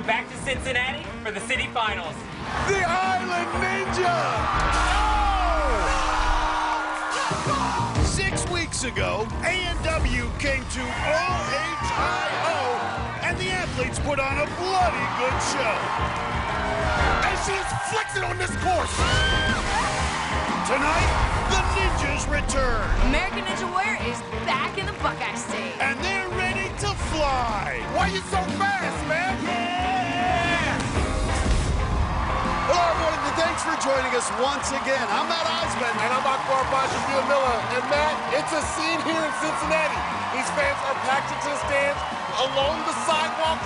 back to Cincinnati for the city finals. The Island Ninja! 6 weeks ago, A&W came to OHIO, and the athletes put on a bloody good show. And she's flexing on this course. Tonight, the Ninjas return. American Ninja Warrior is back in the Buckeye State. And they're ready to fly. Why you so fast, man? Yeah! Hello, everyone, and thanks for joining us once again. I'm Matt Eisman. And I'm Akbar Miller. And Matt, it's a scene here in Cincinnati. These fans are packed into the stands, along the sidewalk.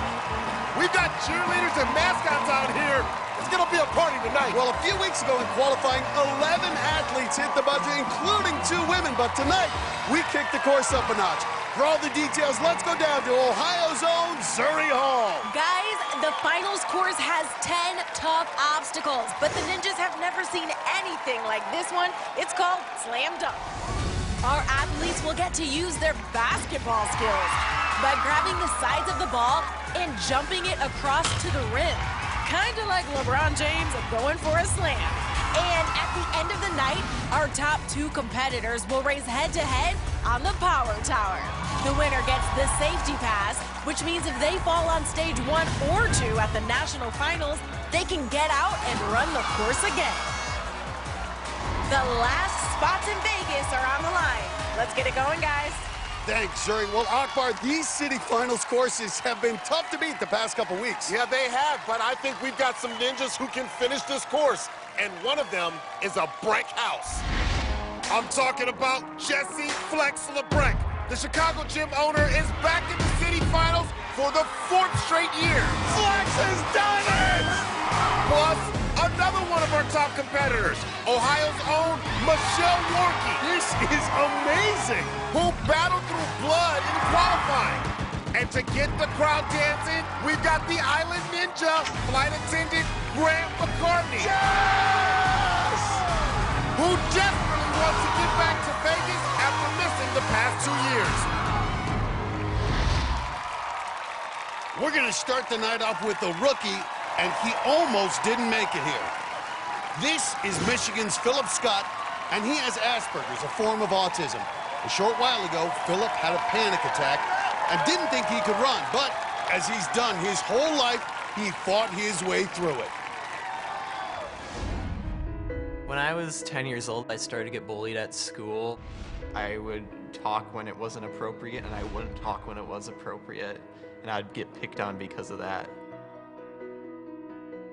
We've got cheerleaders and mascots out here. It's gonna be a party tonight. Well, a few weeks ago in qualifying, 11 athletes hit the buzzer, including 2 women. But tonight, we kicked the course up a notch. For all the details, let's go down to Ohio's own Surrey Hall. Guys, the finals course has 10 tough obstacles, but the Ninjas have never seen anything like this one. It's called Slam Dunk. Our athletes will get to use their basketball skills by grabbing the sides of the ball and jumping it across to the rim. Kind of like LeBron James going for a slam. And at the end of the night, our top 2 competitors will race head-to-head on the Power Tower. The winner gets the safety pass, which means if they fall on stage 1 or 2 at the national finals, they can get out and run the course again. The last spots in Vegas are on the line. Let's get it going, guys. Thanks, Surrey. Well, Akbar, these city finals courses have been tough to beat the past couple weeks. Yeah, they have, but I think we've got some ninjas who can finish this course. And one of them is a brick house. I'm talking about Jesse Flex LeBrecq. The Chicago gym owner is back in the city finals for the 4th straight year. Flex has done it! Plus, another one of our top competitors, Ohio's own Michelle Yorkie. This is amazing! Who battled through blood in qualifying. And to get the crowd dancing, we've got the Island Ninja, flight attendant Grant McCartney. Yes! Who desperately wants to get back to Vegas after missing the past 2 years. We're going to start the night off with a rookie, and he almost didn't make it here. This is Michigan's Philip Scott, and he has Asperger's, a form of autism. A short while ago, Philip had a panic attack and didn't think he could run, but as he's done his whole life, he fought his way through it. When I was 10 years old, I started to get bullied at school. I would talk when it wasn't appropriate, and I wouldn't talk when it was appropriate, and I'd get picked on because of that.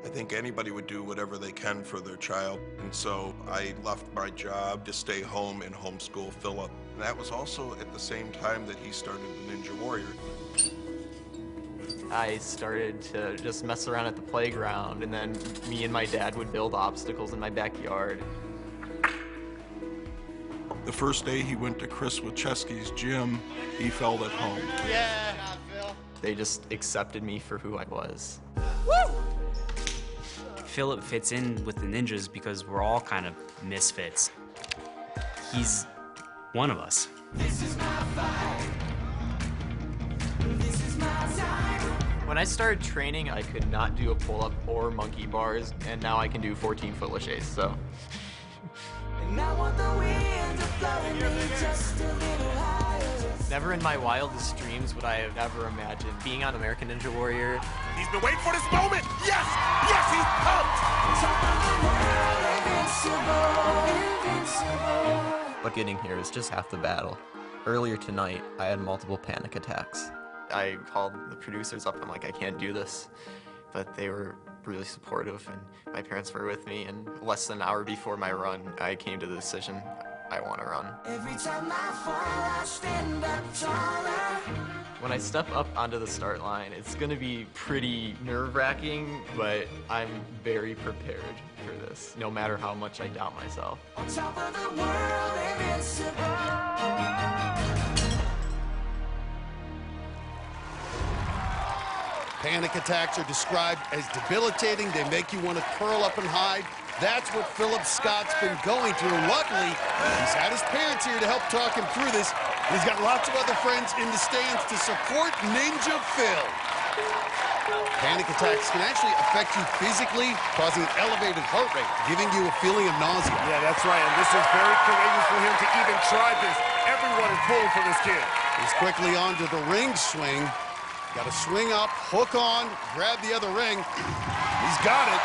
I think anybody would do whatever they can for their child, and so I left my job to stay home and homeschool Philip. And that was also at the same time that he started the Ninja Warrior. I started to just mess around at the playground, and then me and my dad would build obstacles in my backyard. The first day he went to Chris Wachewski's gym, he felt at home. Yeah, Phil. They just accepted me for who I was. Woo! Philip fits in with the Ninjas because we're all kind of misfits. He's one of us. This is my fight. This is my time. When I started training, I could not do a pull-up or monkey bars, and now I can do 14-foot laches, so. And I want the wind to blow me just a little higher. Never in my wildest dreams would I have ever imagined being on American Ninja Warrior. He's been waiting for this moment. Yes! Yes, he's pumped! Top of the world, invincible, invincible. But getting here is just half the battle. Earlier tonight, I had multiple panic attacks. I called the producers up, I'm like, I can't do this. But they were really supportive, and my parents were with me, and less than an hour before my run, I came to the decision, I want to run. Every time I fall, I stand up taller. When I step up onto the start line, it's going to be pretty nerve-wracking, but I'm very prepared for this, no matter how much I doubt myself. On top of the world, invincible. Panic attacks are described as debilitating. They make you want to curl up and hide. That's what Philip Scott's been going through. Luckily, he's had his parents here to help talk him through this. He's got lots of other friends in the stands to support Ninja Phil. Panic attacks can actually affect you physically, causing elevated heart rate, giving you a feeling of nausea. Yeah, that's right, and this is very courageous for him to even try this. Everyone is pulling for this kid. He's quickly onto the ring swing. Got to swing up, hook on, grab the other ring. He's got it.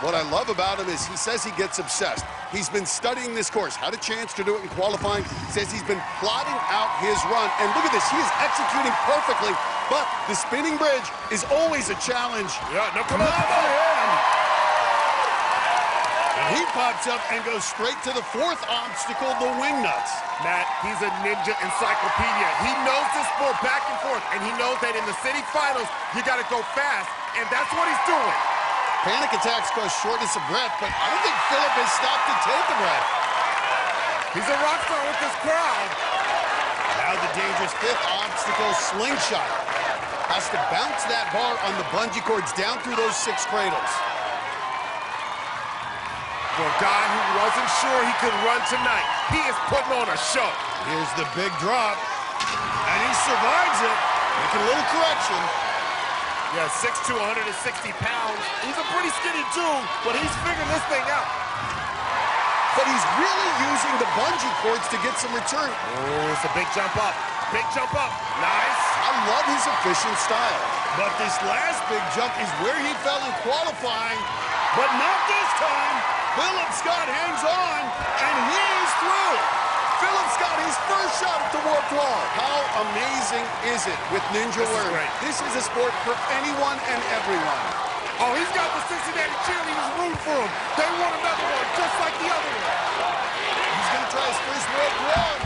What I love about him is he says he gets obsessed. He's been studying this course, had a chance to do it in qualifying, says he's been plotting out his run. And look at this, he is executing perfectly, but the spinning bridge is always a challenge. Yeah, no, come on. Not for him. And he pops up and goes straight to the fourth obstacle, the wing nuts. Matt, he's a ninja encyclopedia. He knows this sport back and forth, and he knows that in the city finals, you got to go fast, and that's what he's doing. Panic attacks cause shortness of breath, but I don't think Philip has stopped to take a breath. He's a rock star with this crowd. Now the dangerous fifth obstacle, slingshot. Has to bounce that bar on the bungee cords down through those 6 cradles. For a guy who wasn't sure he could run tonight, he is putting on a show. Here's the big drop, and he survives it. Making a little correction. Yeah, 6'2", 160 pounds. He's a pretty skinny dude, but he's figuring this thing out. But he's really using the bungee cords to get some return. Oh, it's a big jump up. Big jump up. Nice. I love his efficient style. But this last big jump is where he fell in qualifying, but not this time. Philip Scott hangs on, and he's through. Philip Scott, his first shot at the warped wall. How amazing is it with Ninja Warrior? This is a sport for anyone and everyone. Oh, he's got the Cincinnati cheerleaders rooting for him. They want another one, just like the other one. He's going to try his first warped wall.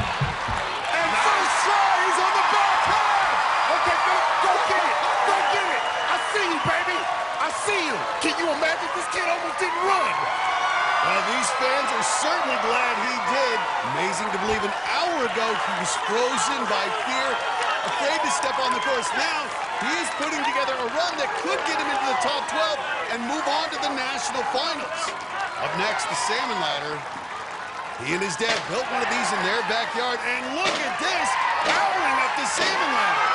And first try, he's on the back half. Okay, Philip, go get it. Go get it. I see you, baby. I see you. Can you imagine this kid almost didn't run? Well, these fans are certainly glad he did. Amazing to believe an hour ago he was frozen by fear, afraid to step on the course. Now, he is putting together a run that could get him into the top 12 and move on to the national finals. Up next, the salmon ladder. He and his dad built one of these in their backyard, and look at this, powering up the salmon ladder.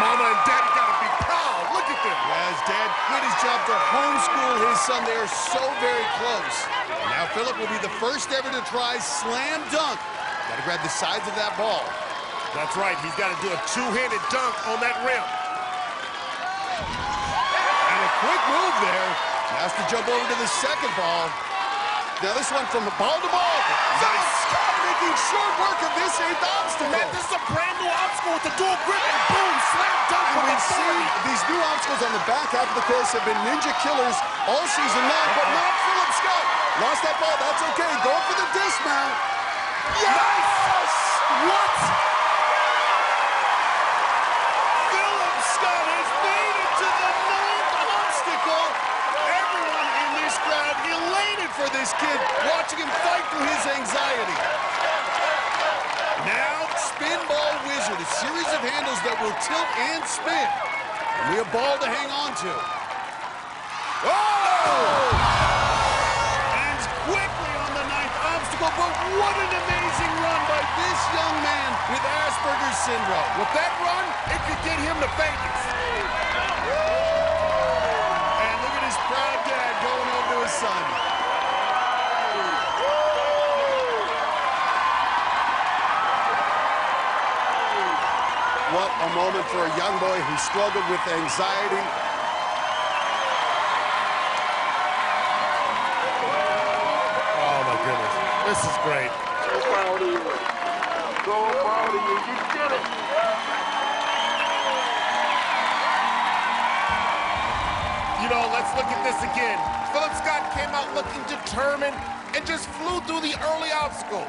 Mama and Daddy gotta be proud. Look at them. As Dad quit his job to homeschool his son, they are so very close. Now Philip will be the first ever to try slam dunk. Got to grab the sides of that ball. That's right. He's got to do a two-handed dunk on that rim. And a quick move there. Has to jump over to the second ball. Now this one from ball to ball. Nice. Scott making short work of this 8th obstacle. Man, this is a brand new obstacle with the dual grip, and boom, slam dunk. And we've seen these new obstacles on the back half of the course have been ninja killers all season long, but not Philip Scott. Lost that ball, that's okay. Going for the dismount. Yes! What? Philip Scott has made it to the 9th obstacle. Everyone in this crowd elated for this kid, watching him fight through his anxiety. Now, Spin Ball Wizard, a series of handles that will tilt and spin. And we have ball to hang on to. Oh! And quickly on the 9th obstacle, but what an amazing run by this young man with Asperger's syndrome. With that run, it could get him to Vegas. And look at his proud dad going over to his son. What a moment for a young boy who struggled with anxiety. Oh, my goodness. This is great. So proud of you. So proud of you. You did it. You know, let's look at this again. Philip Scott came out looking determined and just flew through the early obstacles.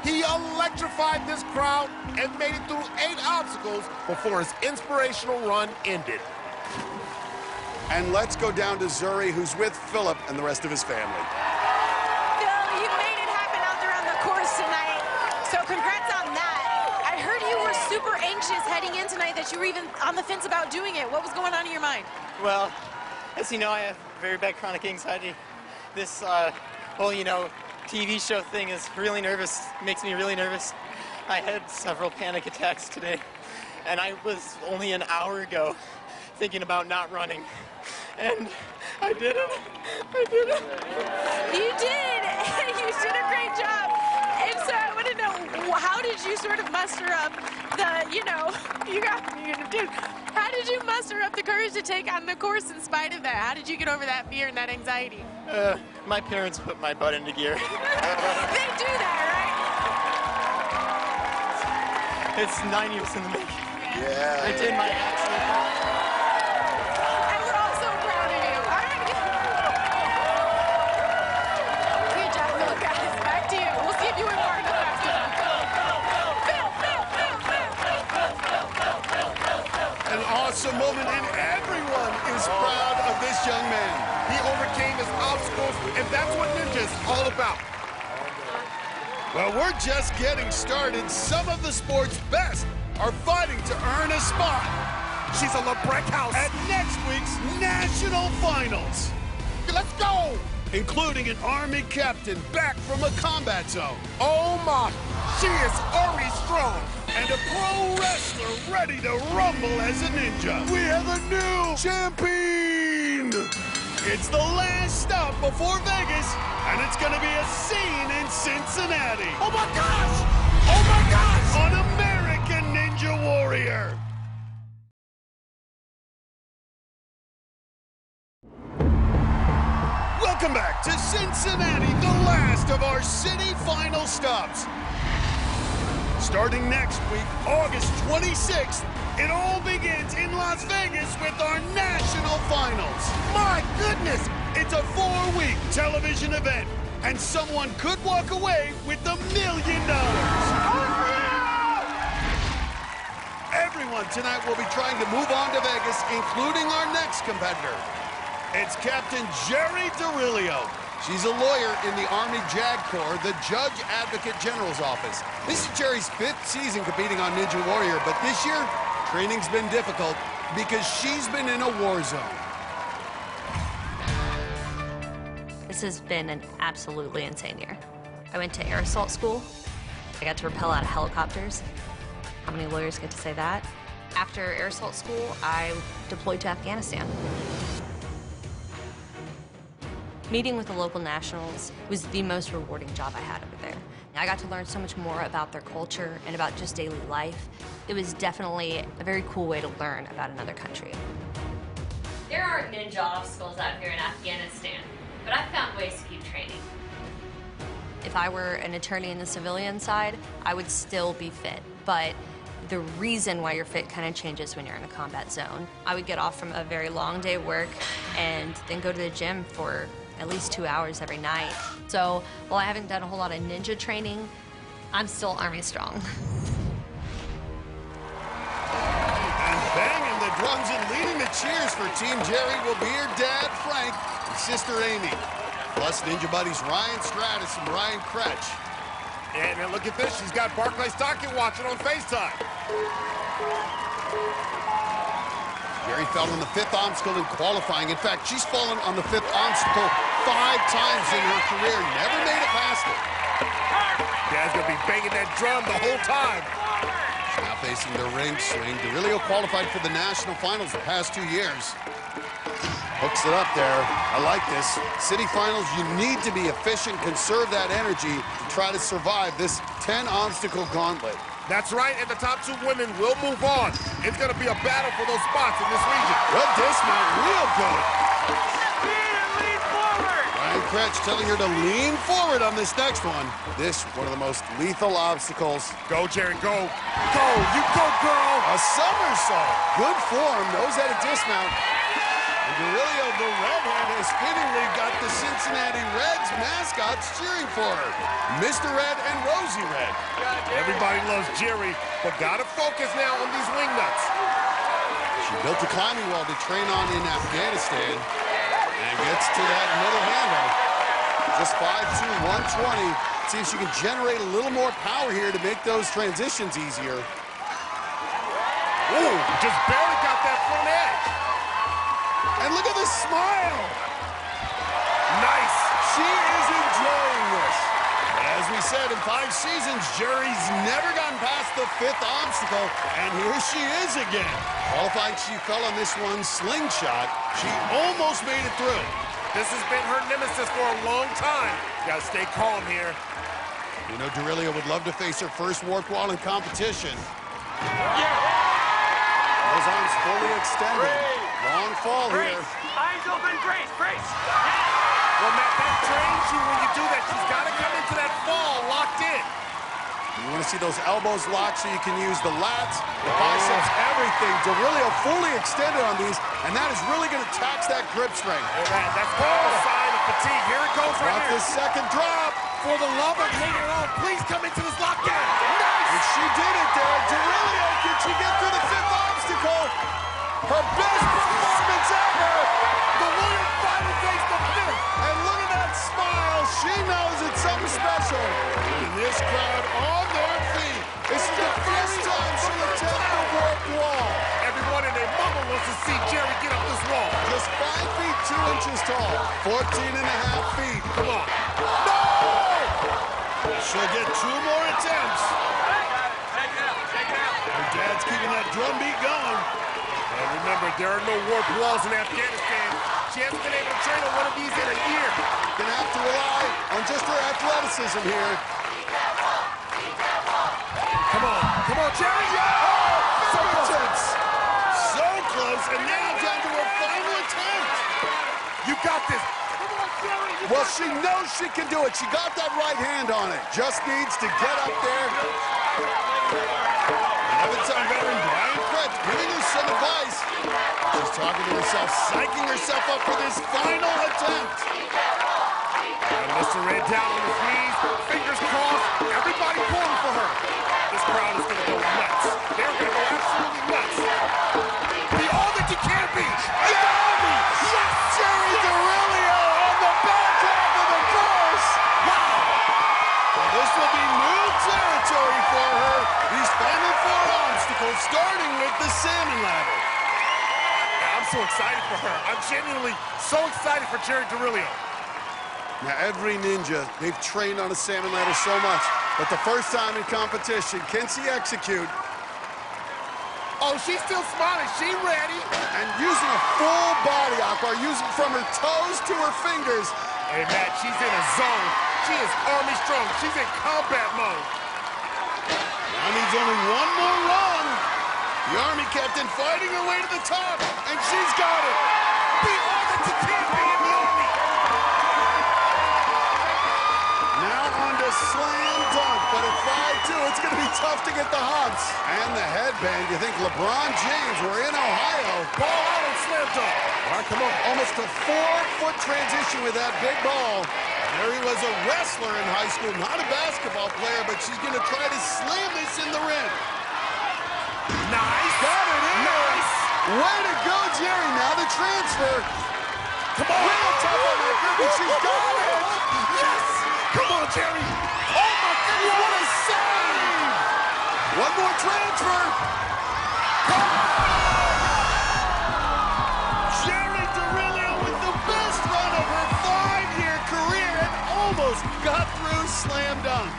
He electrified this crowd and made it through 8 obstacles before his inspirational run ended. And let's go down to Zuri, who's with Philip and the rest of his family. Phil, you made it happen out there on the course tonight. So congrats on that. I heard you were super anxious heading in tonight, that you were even on the fence about doing it. What was going on in your mind? Well, as you know, I have very bad chronic anxiety. This, well, you know, TV show thing is really nervous, makes me really nervous. I had several panic attacks today. and I was only an hour ago thinking about not running. And I did it. I did it. You did. You did a great job. And so I want to know, how did you sort of muster up the, how did you muster up the courage to take on the course in spite of that? How did you get over that fear and that anxiety? My parents put my butt into gear. They do that, right? It's 9 years in the making. Yeah. I did my absolute best. And we're all so proud of you. All right. Good job, Phil, guys. Back to you. We'll see if you win more in the festival. An awesome moment, and everyone is proud of this young man. He overcame his obstacles, and that's what Ninja's all about. Well, we're just getting started. Some of the sport's best are fighting to earn a spot. She's a LeBrec house At next week's National Finals. Let's go! Including an Army captain back from a combat zone. Oh my, she is already strong. And a pro wrestler ready to rumble as a ninja. We have a new champion. It's the last stop before Vegas, and it's gonna be a scene in Cincinnati. Oh my gosh! Oh my gosh! On American Ninja Warrior. Welcome back to Cincinnati, the last of our city final stops. Starting next week, August 26th, it all begins in Las Vegas with our national finals. My goodness! It's a 4-week television event, and someone could walk away with $1 million. Everyone tonight will be trying to move on to Vegas, including our next competitor. It's Captain Jerry DeRilio. She's a lawyer in the Army JAG Corps, the Judge Advocate General's office. This is Jerry's 5th season competing on Ninja Warrior, but this year, training's been difficult because she's been in a war zone. This has been an absolutely insane year. I went to air assault school. I got to rappel out of helicopters. How many lawyers get to say that? After air assault school, I deployed to Afghanistan. Meeting with the local nationals was the most rewarding job I had over there. I got to learn so much more about their culture and about just daily life. It was definitely a very cool way to learn about another country. There aren't ninja obstacles out here in Afghanistan, but I've found ways to keep training. If I were an attorney in the civilian side, I would still be fit, but the reason why you're fit kind of changes when you're in a combat zone. I would get off from a very long day of work and then go to the gym for at least 2 hours every night. So while I haven't done a whole lot of ninja training, I'm still Army strong. And banging the drums and leading the cheers for Team Jerry will be her dad, Frank, and sister, Amy. Plus Ninja buddies Ryan Stratus and Ryan Kretsch. And then look at this, she's got Barclay Stockton watching on FaceTime. Jerry fell on the 5th obstacle in qualifying. In fact, she's fallen on the 5th obstacle 5 times in her career, never made it past it. Dad's gonna be banging that drum the whole time. She's now facing the ring swing. DeRilio qualified for the national finals the past 2 years. Hooks it up there. I like this. City finals, you need to be efficient, conserve that energy to try to survive this 10-obstacle gauntlet. That's right, and the top 2 women will move on. It's gonna be a battle for those spots in this region. Good dismount, real good. Lean forward! Ryan Kretsch telling her to lean forward on this next one. This, one of the most lethal obstacles. Go, Jerry, go. Go, you go, girl. A somersault. Good form, knows how to dismount. And DeRilio, the redhead, has fittingly got the Cincinnati Reds mascots cheering for her. Mr. Red and Rosie Red. Everybody loves Jerry, but gotta focus now on these wingnuts. She built a climbing wall to train on in Afghanistan and gets to that middle handle. Just 5'2", 120. See if she can generate a little more power here to make those transitions easier. Ooh, just barely got that front edge. And look at the smile. Nice. She is enjoying this. But as we said, in 5 seasons, Jerry's never gotten past the 5th obstacle, and here she is again. Qualified, she fell on this one slingshot. She almost made it through. This has been her nemesis for a long time. You gotta stay calm here. You know, Durilio would love to face her first warped wall in competition. Those arms fully extended. Long fall here. Eyes open, Grace, Grace. Well, Matt, that trains you when you do that. She's got to come into that fall locked in. You want to see those elbows locked so you can use the lats, the biceps, everything. Durilio fully extended on these, and that is really going to tax that grip strength. Hey, man, that's a sign of fatigue. Here it goes right here. The second drop. For the love of later on, please come into this lockdown. Nice! And she did it there. Durilio, can she get through the 5th obstacle? Her best performance ever. The Warrior finally faced the 5th. And look at that smile. She knows it's something special. And this crowd on their feet. This is the first time she'll attempt the warped wall. Everyone and their mama wants to see Jerry get up this wall. Just 5 feet 2 inches tall. 14.5 feet. Come on. No! She'll get 2 more attempts. Her dad's keeping that drumbeat going. And remember, there are no warped walls in Afghanistan. She hasn't been able to train on one of these in a year. Gonna have to rely on just her athleticism here. Come on, Jerry! So close. So close, and now down to her final attempt. You got this. Well, she knows she can do it. She got that right hand on it. Just needs to get up there. Evantown veteran Brian Kretz giving her some advice. She's talking to herself, psyching herself up for this final attempt. And Mr. Red down on his knees, fingers crossed, everybody pulling for her. This crowd is going to go nuts. They're going to go absolutely nuts. Be all that you can be. Yes, Jerry Durilio on the back half of the course. Wow. Well, this will be new territory for her. These final 4 obstacles, starting with the salmon ladder. I'm so excited for her. I'm genuinely so excited for Jerry Durilio. Now, every ninja, they've trained on a salmon ladder so much, but the first time in competition, can she execute? Oh, she's still smiling. She ready. And using a full body, Akbar, using from her toes to her fingers. Hey, Matt, she's in a zone. She is army strong. She's in combat mode. Now needs only 1 more run. The Army captain fighting her way to the top, and she's got it. Be all that you can be in the Army. Now on to slam dunk, but at 5'2", it's going to be tough to get the hops. And the headband, you think LeBron James, we're in Ohio. Ball out and slam dunk. All right, come on, almost a 4-foot transition with that big ball. There he was, a wrestler in high school, not a basketball player, but she's going to try to slam this in the rim. Nice. Got it in. Nice. Way to go, Jerry. Now the transfer. Come on. Real tough on that grip, and she's got it. Yes. Come on, Jerry. Oh, my goodness. What a save. 1 more transfer. Come on. Jerry Durilio with the best run of her 5-year career and almost got through slam dunk.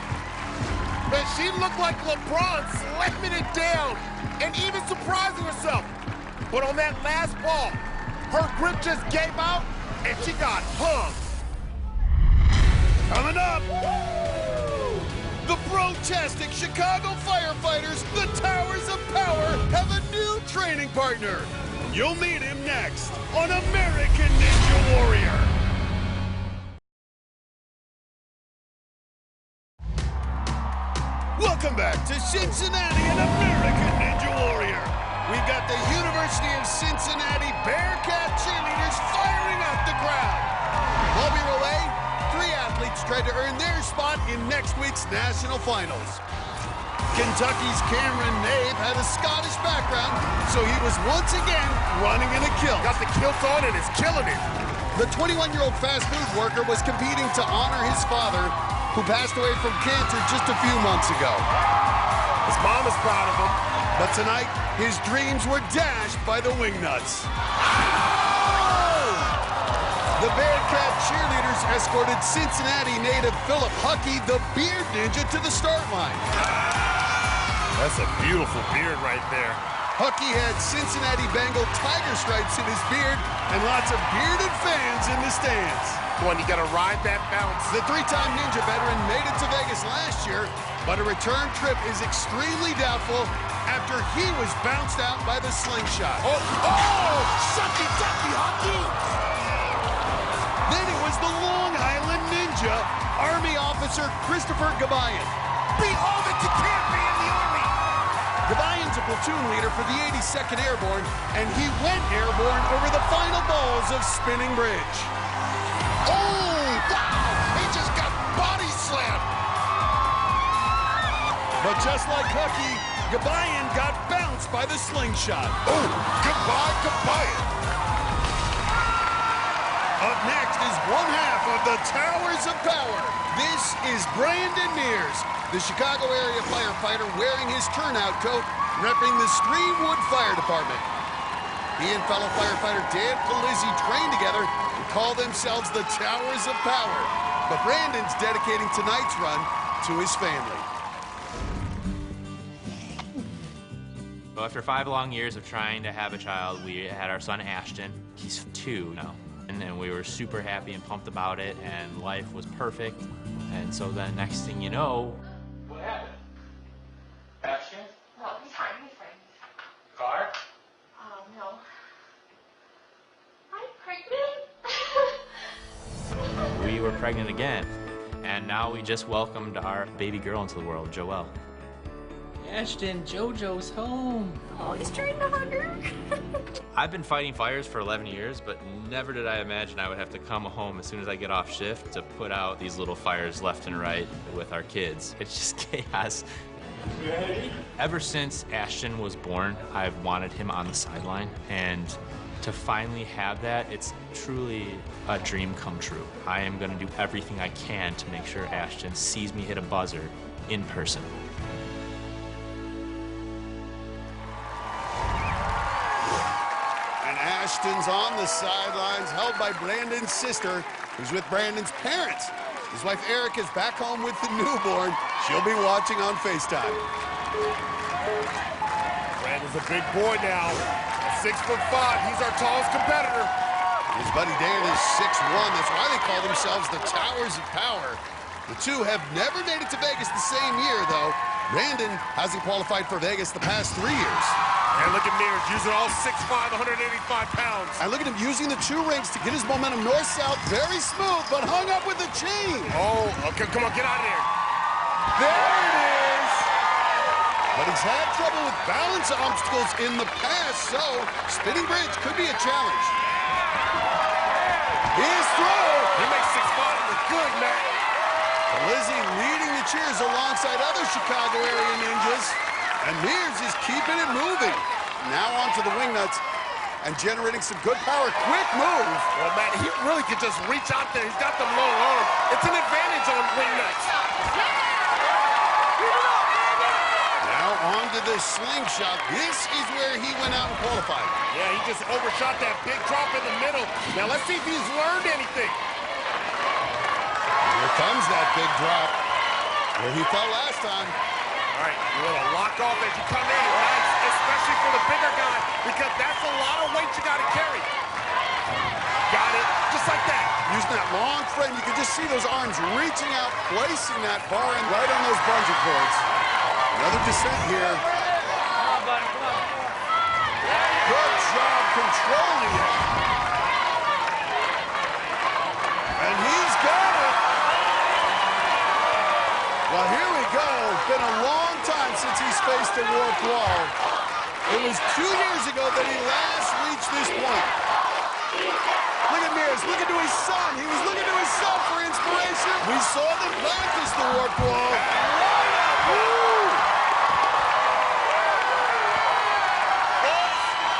Man, she looked like LeBron slamming it down and even surprising herself. But on that last ball, her grip just gave out and she got hung. Coming up, the protesting Chicago firefighters, the Towers of Power, have a new training partner. You'll meet him next on American Ninja Warrior. Welcome back to Cincinnati and American Ninja Warrior. We've got the University of Cincinnati Bearcat cheerleaders firing up the crowd. While we were away, 3 athletes tried to earn their spot in next week's national finals. Kentucky's Cameron Nave had a Scottish background, so he was once again running in a kilt. Got the kilt on and is killing it. The 21-year-old fast food worker was competing to honor his father, who passed away from cancer just a few months ago. His mom is proud of him. But tonight, his dreams were dashed by the Wingnuts. The Bearcat cheerleaders escorted Cincinnati native Philip Huckey, the beard ninja, to the start line. That's a beautiful beard right there. Huckey had Cincinnati Bengal tiger stripes in his beard and lots of bearded fans in the stands. Come on, you gotta ride that bounce. The three-time Ninja veteran made it to Vegas last year, but a return trip is extremely doubtful after he was bounced out by the slingshot. Oh, shucky ducky, Huckey! Then it was the Long Island Ninja, Army officer Christopher Gabayan. Be all that you can be in the Army! Gabayan's a platoon leader for the 82nd Airborne, and he went airborne over the final balls of Spinning Bridge. Oh, wow! He just got body slammed! But just like Huckey, Gabayan got bounced by the slingshot. Oh, goodbye, Gabayan! Up next is one half of the Towers of Power. This is Brandon Mears, the Chicago area firefighter wearing his turnout coat, repping the Streamwood Fire Department. He and fellow firefighter Dan Palizzi trained together and call themselves the Towers of Power. But Brandon's dedicating tonight's run to his family. After 5 long years of trying to have a child, we had our son Ashton. He's 2 now. And we were super happy and pumped about it, and life was perfect. And so then next thing you know... What happened? Ashton? No, he's fine, he's fine. Car? No. I'm pregnant. We were pregnant again, and now we just welcomed our baby girl into the world, Joelle. Ashton, JoJo's home. Oh, he's trying to hug her. I've been fighting fires for 11 years, but never did I imagine I would have to come home as soon as I get off shift to put out these little fires left and right with our kids. It's just chaos. Ready? Ever since Ashton was born, I've wanted him on the sideline, and to finally have that, it's truly a dream come true. I am going to do everything I can to make sure Ashton sees me hit a buzzer in person. Ashton's on the sidelines, held by Brandon's sister, who's with Brandon's parents. His wife Erica's back home with the newborn. She'll be watching on FaceTime. Brandon's a big boy now. At 6'5", he's our tallest competitor. His buddy Dan is 6'1". That's why they call themselves the Towers of Power. The two have never made it to Vegas the same year, though. Brandon hasn't qualified for Vegas the past 3 years. And look at Mears using all 6'5", 185 pounds. And look at him using the 2 rings to get his momentum north-south. Very smooth, but hung up with the chain. Oh, okay, come on, get out of there. There it is. But he's had trouble with balance obstacles in the past, so Spinning Bridge could be a challenge. His throw. He makes 6'5" look good, man. Lizzie leading the cheers alongside other Chicago area ninjas. And Mears is keeping it moving. Now onto the wingnuts and generating some good power. Quick move. Well, man, he really could just reach out there. He's got the long arm. It's an advantage on wingnuts. Now onto the slingshot. This is where he went out and qualified. Yeah, he just overshot that big drop in the middle. Now let's see if he's learned anything. Here comes that big drop where he fell last time. All right, you want to lock off as you come in, nice, especially for the bigger guy, because that's a lot of weight you got to carry. Got it, just like that. Using that long frame, you can just see those arms reaching out, placing that bar in right on those bungee cords. Another descent here. Come on, buddy, come on. Good job controlling it. And he's got it. Well, here we go. Been a long time since he's faced a warped wall. It was 2 years ago that he last reached this point. Look at Mears, looking to his son. He was looking to his son for inspiration. We saw them practice the warped wall. Woo!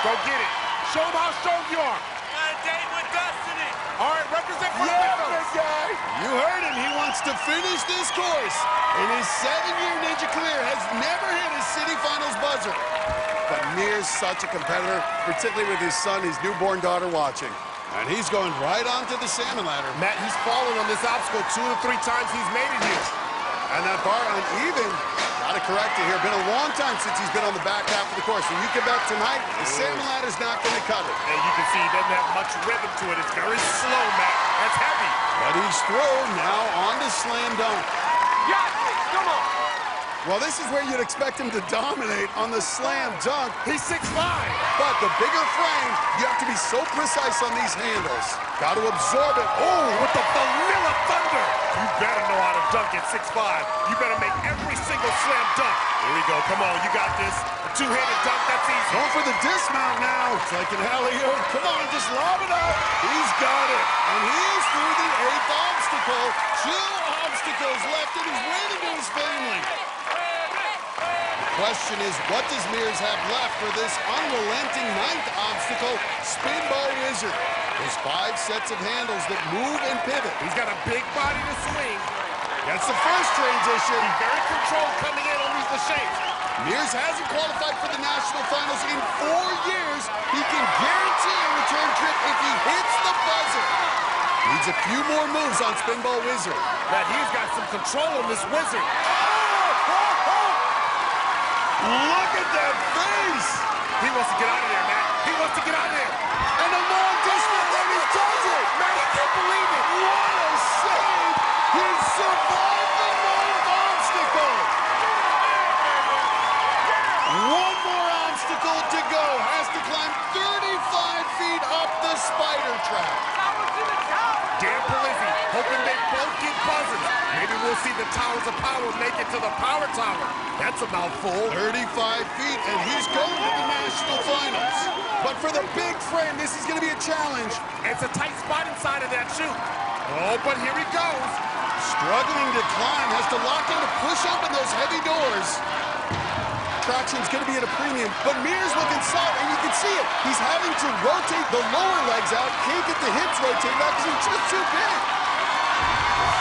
Go get it. Show him how strong you are. Got a date with Destiny. All right, represent for the Yeah, big big guy. You heard him. He wants to finish this course. In his 7-year Ninja career, has never hit a city finals buzzer. But Mears such a competitor, particularly with his son, his newborn daughter watching. And he's going right onto the salmon ladder. Matt, he's fallen on this obstacle 2 or 3 times he's made it here. And that bar uneven. Got to correct it here. Been a long time since he's been on the back half of the course. And you can bet tonight, the salmon ladder's not going to cut it. And you can see he doesn't have much rhythm to it. It's very slow, Matt. That's heavy. But he's through. Now on to slam dunk. Yeah, come on. Well, this is where you'd expect him to dominate on the slam dunk. He's 6'5". But the bigger frame, you have to be so precise on these handles. Got to absorb it. Oh, with the vanilla thunder. You better know how to dunk at 6'5". You better make every single slam dunk. Here we go. Come on, you got this. A two-handed dunk, that's easy. Going for the dismount now. It's like an alley-oop. Come on, just lob it up. He's got it. And he is through the 8th obstacle. 2 obstacles left, and he's waving to his family. Question is, what does Mears have left for this unrelenting 9th obstacle, Spinball Wizard? There's 5 sets of handles that move and pivot. He's got a big body to swing. That's the first transition. He's very controlled coming in on these shapes. Mears hasn't qualified for the national finals in 4 years. He can guarantee a return trip if he hits the buzzer. Needs a few more moves on Spinball Wizard. Now he's got some control on this Wizard. Look at that face! He wants to get out of there, Matt. He wants to get out of there. And a long distance, and he does it! Man, I can't believe it. What a save! He survived the 9th obstacle! 1 more obstacle to go. Has to climb 35 feet up the spider track. Dan Polizzi, hoping they both get buzzers. Maybe we'll see the Towers of Power make it to the Power Tower. That's a mouthful. 35 feet, and he's going to the national finals. But for the big frame, this is going to be a challenge. It's a tight spot inside of that chute. Oh, but here he goes. Struggling to climb, has to lock in to push open those heavy doors. Traction's going to be at a premium, but Mears looking solid, and you can see it. He's having to rotate the lower legs out, can't get the hips rotated out because he's just too big.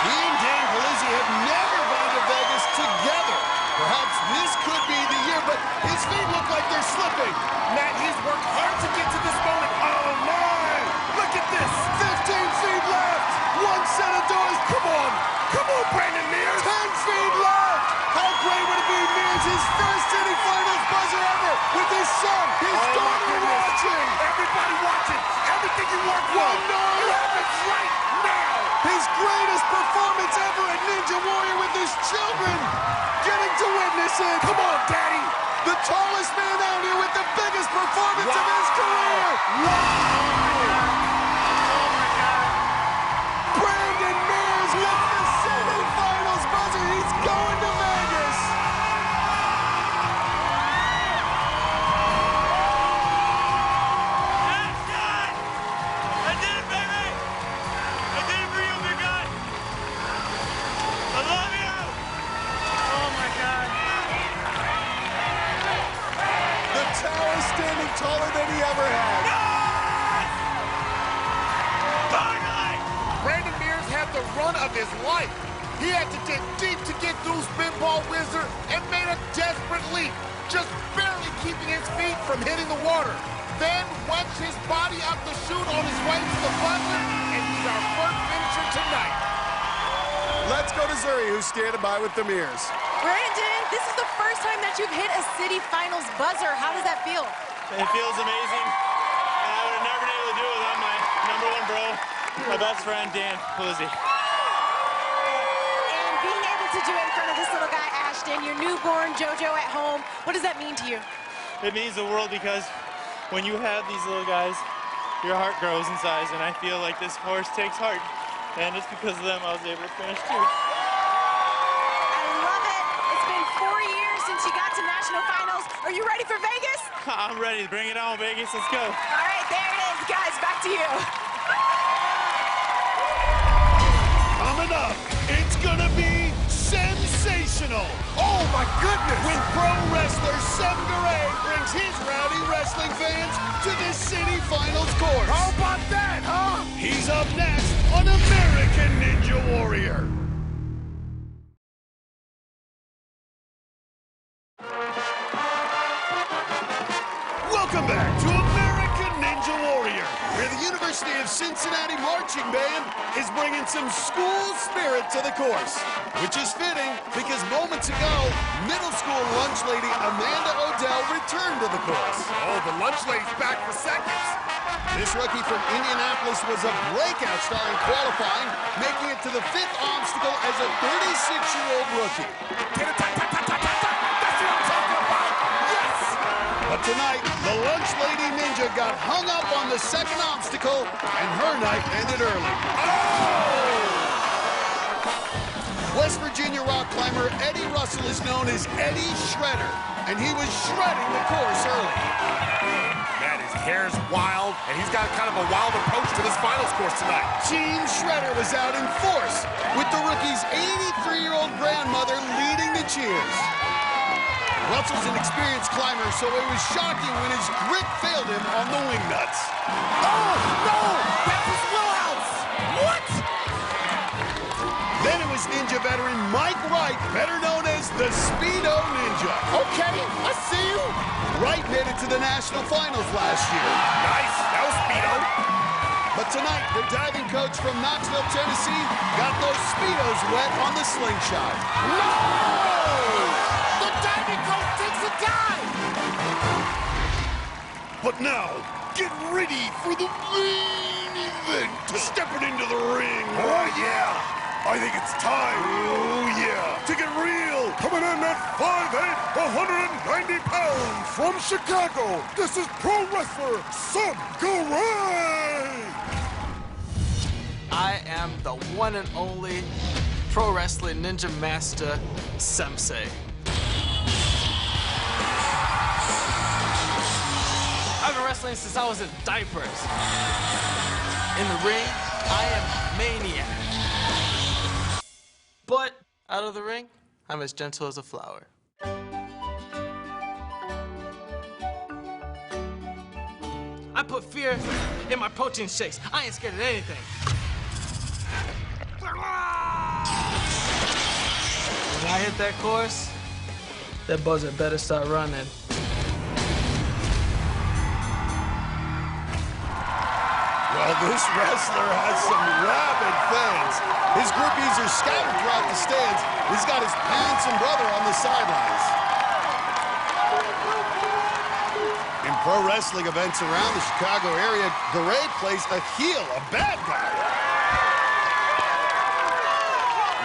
He and Dan Polizzi have never gone to Vegas together. Perhaps this could be the year, but his feet look like they're slipping. Matt, he's worked hard to get to this moment. Oh, my! Look at this. 15 feet left. 1 set of doors. Come on. Come on, Brandon Mears. 10 feet left. How great would it be, Mears, his first city finals buzzer ever with his son, his daughter watching. Everybody watching. Everything you work for. You have it right now. His greatest performance ever at Ninja Warrior with his children getting to witness it. Come on, Daddy. The tallest man out here with the biggest performance of his career. Brandon Mears with the semifinals buzzer. He's going to Vegas. I did it, baby! I did it for you, big guy! I love you! Oh my God. The tower standing taller than he ever had. Brandon Mears had the run of his life. He had to dig deep to get through Spinball Wizard and made a desperate leap, just barely keeping his feet from hitting the water. Then wedged his body up the chute on his way to the buzzer, and he's our first finisher tonight. Let's go to Zuri, who's standing by with the Mears. Brandon, this is the first time that you've hit a city finals buzzer. How does that feel? It feels amazing. And I would have never been able to do it without my #1 bro, my best friend, Dan Polizzi. And being able to do it in front of this little guy, Ashton, your newborn JoJo at home, what does that mean to you? It means the world because when you have these little guys, your heart grows in size, and I feel like this horse takes heart. And it's because of them I was able to finish too. I love it. It's been 4 years since you got to national finals. Are you ready for Vegas? I'm ready. Bring it on, Vegas. Let's go. All right, there it is, guys. Back to you. Coming up, it's gonna be sensational. Oh my goodness! When pro wrestler Sem Garay brings his rowdy wrestling fans to the city finals course. How about that, huh? He's up next on American Ninja Warrior. Welcome back to American Ninja Warrior. where the University of Cincinnati Marching Band is bringing some school spirit to the course, which is fitting because moments ago, middle school lunch lady Amanda Odell returned to the course. Oh, the lunch lady's back for seconds. This rookie from Indianapolis was a breakout star in qualifying, making it to the 5th obstacle as a 36-year-old rookie. That's what I'm talking about. Yes! But tonight, the lunch lady ninja got hung up on the 2nd obstacle, and her night ended early. Oh! West Virginia rock climber Eddie Russell is known as Eddie Shredder, and he was shredding the course early. Man, his hair's wild, and he's got kind of a wild approach to this finals course tonight. Team Shredder was out in force, with the rookie's 83-year-old grandmother leading the cheers. Russell's an experienced climber, so it was shocking when his grip failed him on the wing nuts. Oh, no! That's his wheelhouse! What? Then it was Ninja veteran Mike Wright, better known as the Speedo Ninja. Okay, I see you. Wright made it to the national finals last year. Nice, that was Speedo. But tonight, the diving coach from Knoxville, Tennessee, got those Speedos wet on the slingshot. No! The diving coach takes a dive! But now, get ready for the main event. Stepping into the ring. Oh, yeah. I think it's time. Oh, yeah. To get real. Coming in at 5'8", 190 pounds from Chicago. This is pro wrestler Sakurai. I am the one and only pro wrestling ninja master, Sensei. I've been wrestling since I was in diapers. In the ring, I am maniac. But out of the ring, I'm as gentle as a flower. I put fear in my protein shakes. I ain't scared of anything. When I hit that course, that buzzer better start running. Well, this wrestler has some rabid fans. His groupies are scattered throughout the stands. He's got his parents and brother on the sidelines. In pro wrestling events around the Chicago area, Garay plays a heel, a bad guy.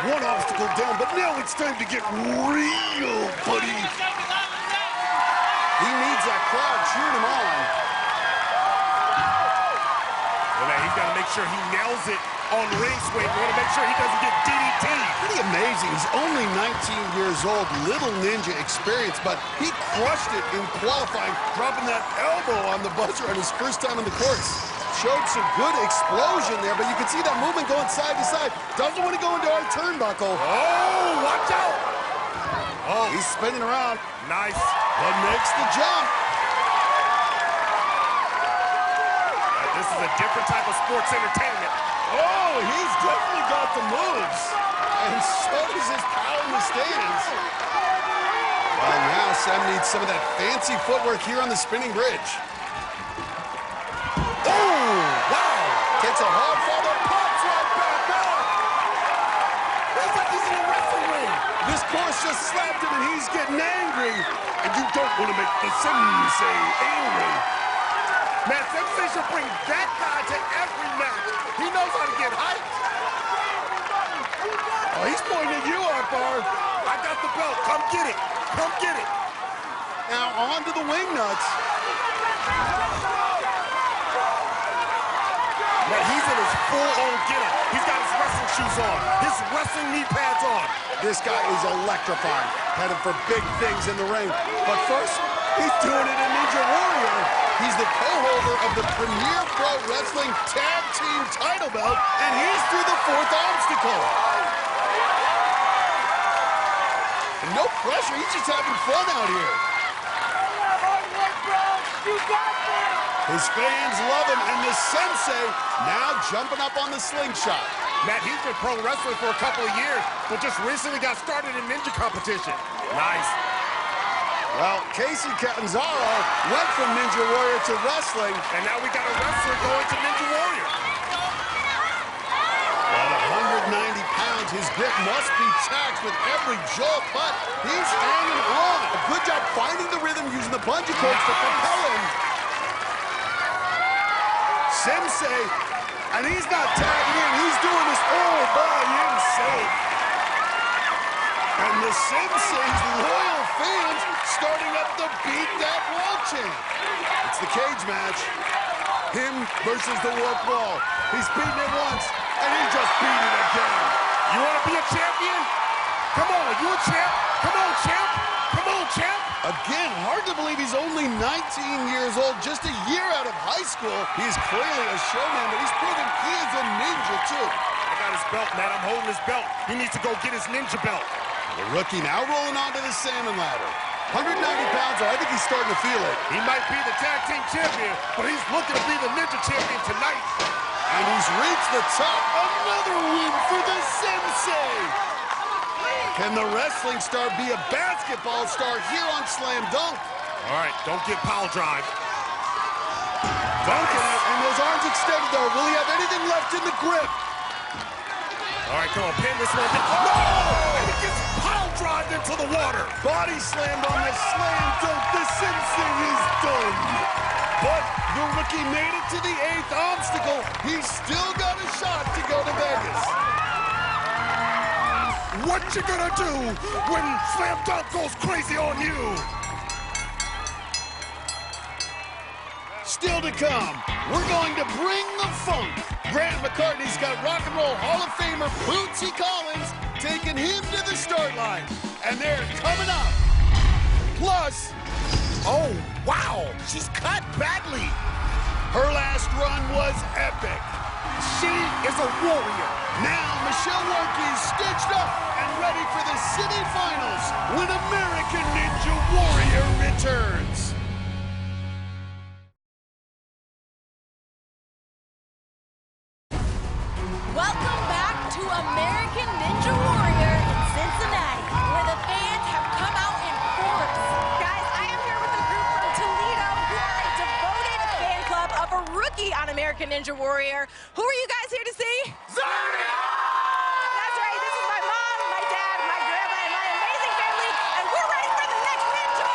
One obstacle down, but now it's time to get real, buddy. He needs that crowd cheering him on. Well, man, he's got to make sure he nails it on ring swing. We want to make sure he doesn't get DDT. Pretty amazing. He's only 19 years old, little ninja experience, but he crushed it in qualifying, dropping that elbow on the buzzer on his first time on the course. Showed some good explosion there, but you can see that movement going side to side. Doesn't want to go into our turnbuckle. Oh, watch out! Oh, he's spinning around. Nice. But makes the jump. This is a different type of sports entertainment. Oh, he's definitely got the moves. And so does his power in the stands. Well, now Sam needs some of that fancy footwork here on the spinning bridge. Oh, wow. Takes a hard fall, but pops right back up. It's like he's in a wrestling ring. This course just slapped him, and he's getting angry. And you don't want to make the sensei angry. Man, Sensei should bring that guy to every match. He knows how to get hyped. Oh, he's pointing at you, Akbar. I got the belt. Come get it. Come get it. Now on to the wing nuts. Man, he's in his full-on getup. He's got his wrestling shoes on, his wrestling knee pads on. This guy is electrifying, headed for big things in the ring. But first, he's doing it in Ninja Warrior. He's the co-holder of the Premier Pro Wrestling Tag Team title belt, and he's through the 4th obstacle. And no pressure, he's just having fun out here. You got this! His fans love him, and the sensei now jumping up on the slingshot. Matt, he's been pro wrestling for a couple of years, but just recently got started in ninja competition. Nice. Well, Casey Catanzaro went from Ninja Warrior to wrestling. And now we got a wrestler going to Ninja Warrior. At 190 pounds, his grip must be taxed with every jolt, but he's hanging on. A good job finding the rhythm using the bungee cords to propel him. Sensei, and he's not tagging in, he's doing this all by himself. And the Sensei's loyal fans starting up the Beat That Wall chant. It's the cage match. Him versus the warp wall. He's beaten it once, and he just beat it again. You want to be a champion? Come on, you a champ? Come on, champ. Come on, champ. Again, hard to believe he's only 19 years old, just a year out of high school. He's clearly a showman, but he's proven he is a ninja, too. I got his belt, man. I'm holding his belt. He needs to go get his ninja belt. The rookie now rolling onto the salmon ladder. 190 pounds, I think he's starting to feel it. He might be the tag team champion, but he's looking to be the ninja champion tonight. And he's reached the top. Another win for the Sensei. Can the wrestling star be a basketball star here on Slam Dunk? All right, don't get pile drive. Dunking it, and those arms extended, though. Will he have anything left in the grip? All right, come on, pin this one. No! And he gets pile drive into the water. Body slammed on the Slam Dunk. The Sensei is done. But the rookie made it to the 8th obstacle. He's still got a shot to go to Vegas. What you gonna do when Slam Dunk goes crazy on you? Still to come, we're going to bring the funk. Grant McCartney's got Rock and Roll Hall of Famer Bootsy Collins taking him to the start line. And they're coming up. Plus, oh, wow, she's cut badly. Her last run was epic. She is a warrior. Now Michelle Warnke is stitched up and ready for the city finals when American Ninja Warrior returns. Welcome back to American Ninja Warrior in Cincinnati, where the fans have come out in force. Guys, I am here with a group from Toledo who are a devoted fan club of a rookie on American Ninja Warrior. Who are you guys here to see? Zarya! That's right, this is my mom, my dad, my grandma, and my amazing family, and we're ready for the next ninja!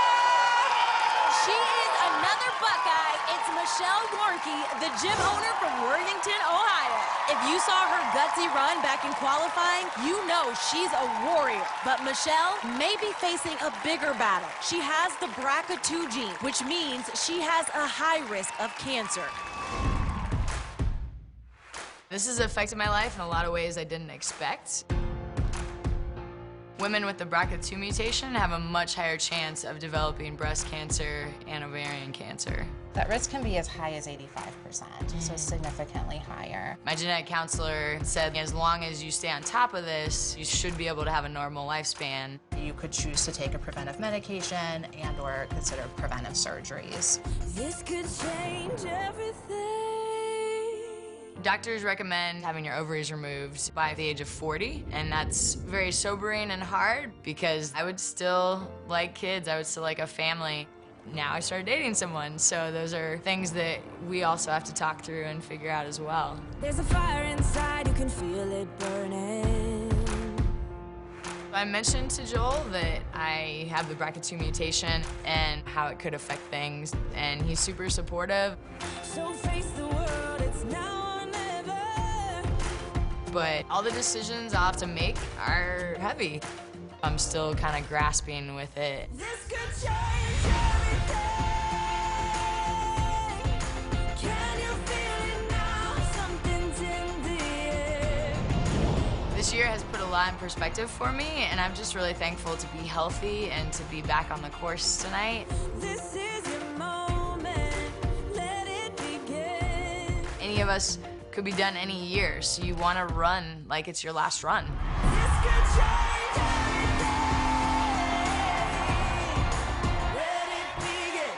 She is another Buckeye. It's Michelle Warnke, the gym owner from Worthington, Ohio. If you saw her gutsy run back in qualifying, you know she's a warrior. But Michelle may be facing a bigger battle. She has the BRCA2 gene, which means she has a high risk of cancer. This has affected my life in a lot of ways I didn't expect. Women with the BRCA2 mutation have a much higher chance of developing breast cancer and ovarian cancer. That risk can be as high as 85%, so significantly higher. My genetic counselor said as long as you stay on top of this, you should be able to have a normal lifespan. You could choose to take a preventive medication and or consider preventive surgeries. This could change everything. Doctors recommend having your ovaries removed by the age of 40, and that's very sobering and hard because I would still like kids, I would still like a family. Now I started dating someone, so those are things that we also have to talk through and figure out as well. There's a fire inside, you can feel it burning. I mentioned to Joel that I have the BRCA2 mutation and how it could affect things, and he's super supportive. So face the world, it's now or never. But all the decisions I'll have to make are heavy. I'm still kind of grasping with it. This could change everything. Can you feel it now? Something's in the air. This year has put a lot in perspective for me, and I'm just really thankful to be healthy and to be back on the course tonight. This is your moment. Let it begin. Any of us could be done any year, so you want to run like it's your last run. This could change everything. Let it begin.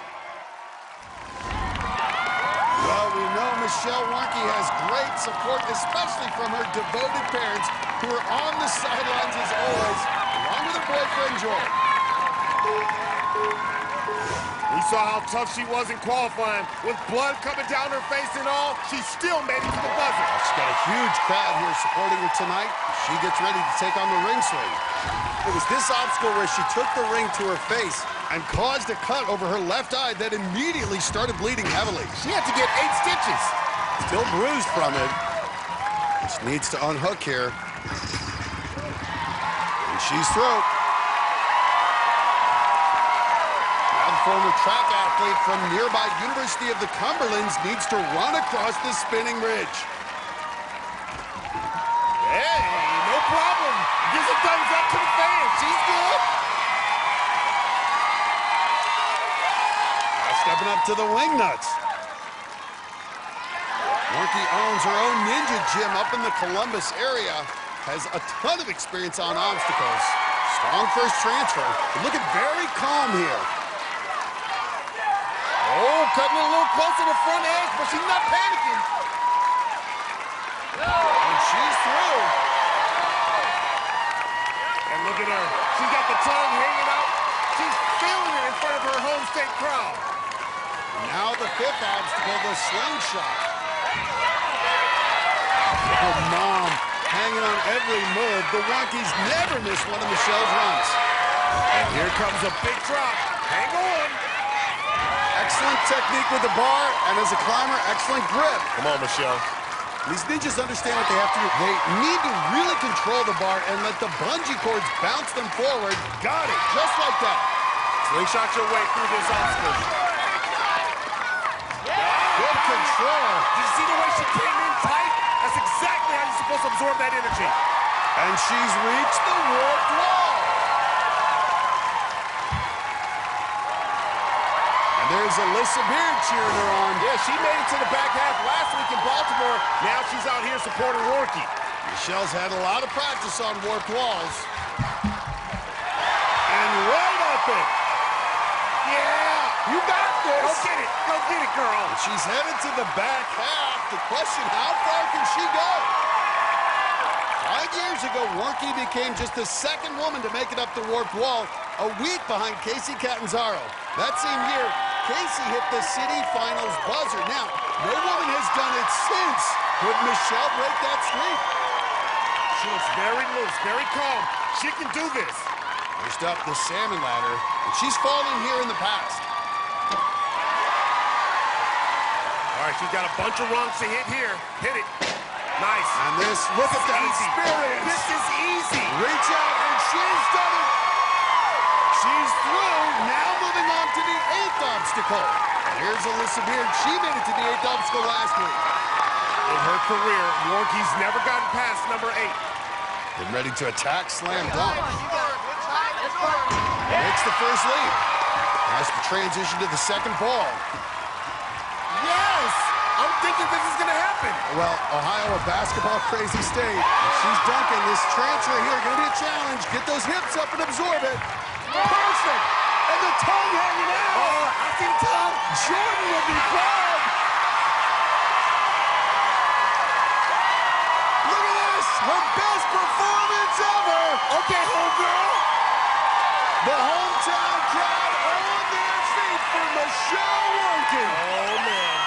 Well, we know Michelle Warnke has great support, especially from her devoted parents who are on the sidelines as always, along with her boyfriend, Joel. We saw how tough she was in qualifying. With blood coming down her face and all, she still made it to the buzzer. She's got a huge crowd here supporting her tonight. She gets ready to take on the ring swing. It was this obstacle where she took the ring to her face and caused a cut over her left eye that immediately started bleeding heavily. She had to get 8 stitches. Still bruised from it. She needs to unhook here. And she's through. Former track athlete from nearby University of the Cumberlands needs to run across the spinning ridge. Hey, no problem. Gives a thumbs up to the fans. She's good. Now stepping up to the wing nuts. Morky owns her own ninja gym up in the Columbus area. Has a ton of experience on obstacles. Strong first transfer. But looking very calm here. Oh, cutting it a little close to the front edge, but she's not panicking. And she's through. And look at her. She's got the tongue hanging out. She's feeling it in front of her home state crowd. Now the 5th obstacle, the slingshot. Oh, Mom, hanging on every move. The Wonkies never miss one of Michelle's runs. And here comes a big drop. Hang on. Excellent technique with the bar, and as a climber, excellent grip. Come on, Michelle. These ninjas understand what they have to do. They need to really control the bar and let the bungee cords bounce them forward. Got it, just like that. Slingshot your way through this obstacle. Good control. Did you see the way she came in tight? That's exactly how you're supposed to absorb that energy. And she's reached the warped wall. There's Alyssa Beard cheering her on. Yeah, she made it to the back half last week in Baltimore. Now she's out here supporting Rourke. Michelle's had a lot of practice on warped walls. And right up it. Yeah, you got this. Go get it. Go get it, girl. And she's headed to the back half. The question, how far can she go? 5 years ago, Rourke became just the 2nd woman to make it up the warped wall, a week behind Casey Catanzaro. That same year, Casey hit the city finals buzzer. Now, no woman has done it since. Could Michelle break that streak? She looks very loose, very calm. She can do this. First up, the salmon ladder, and she's fallen here in the past. All right, she's got a bunch of rungs to hit here. Hit it. Nice. And this, look at that experience. This is easy. Reach out, and she's done it. She's through. Now moving on to the 8th obstacle. Here's Alyssa Beard. She made it to the 8th obstacle last week. In her career, Rourke's never gotten past number 8. Getting ready to attack, slam dunk. Makes the first lead. Has to transition to the 2nd ball. Yes! I'm thinking this is going to happen. Well, Ohio, a basketball crazy state. She's dunking. This transfer here going to be a challenge. Get those hips up and absorb it. Perfect! And the tongue hanging out! Oh, I see the tongue! Jordan will be proud! Look at this! Her best performance ever! Okay, homegirl! The hometown crowd on their feet for Michelle Rourke. Oh, man.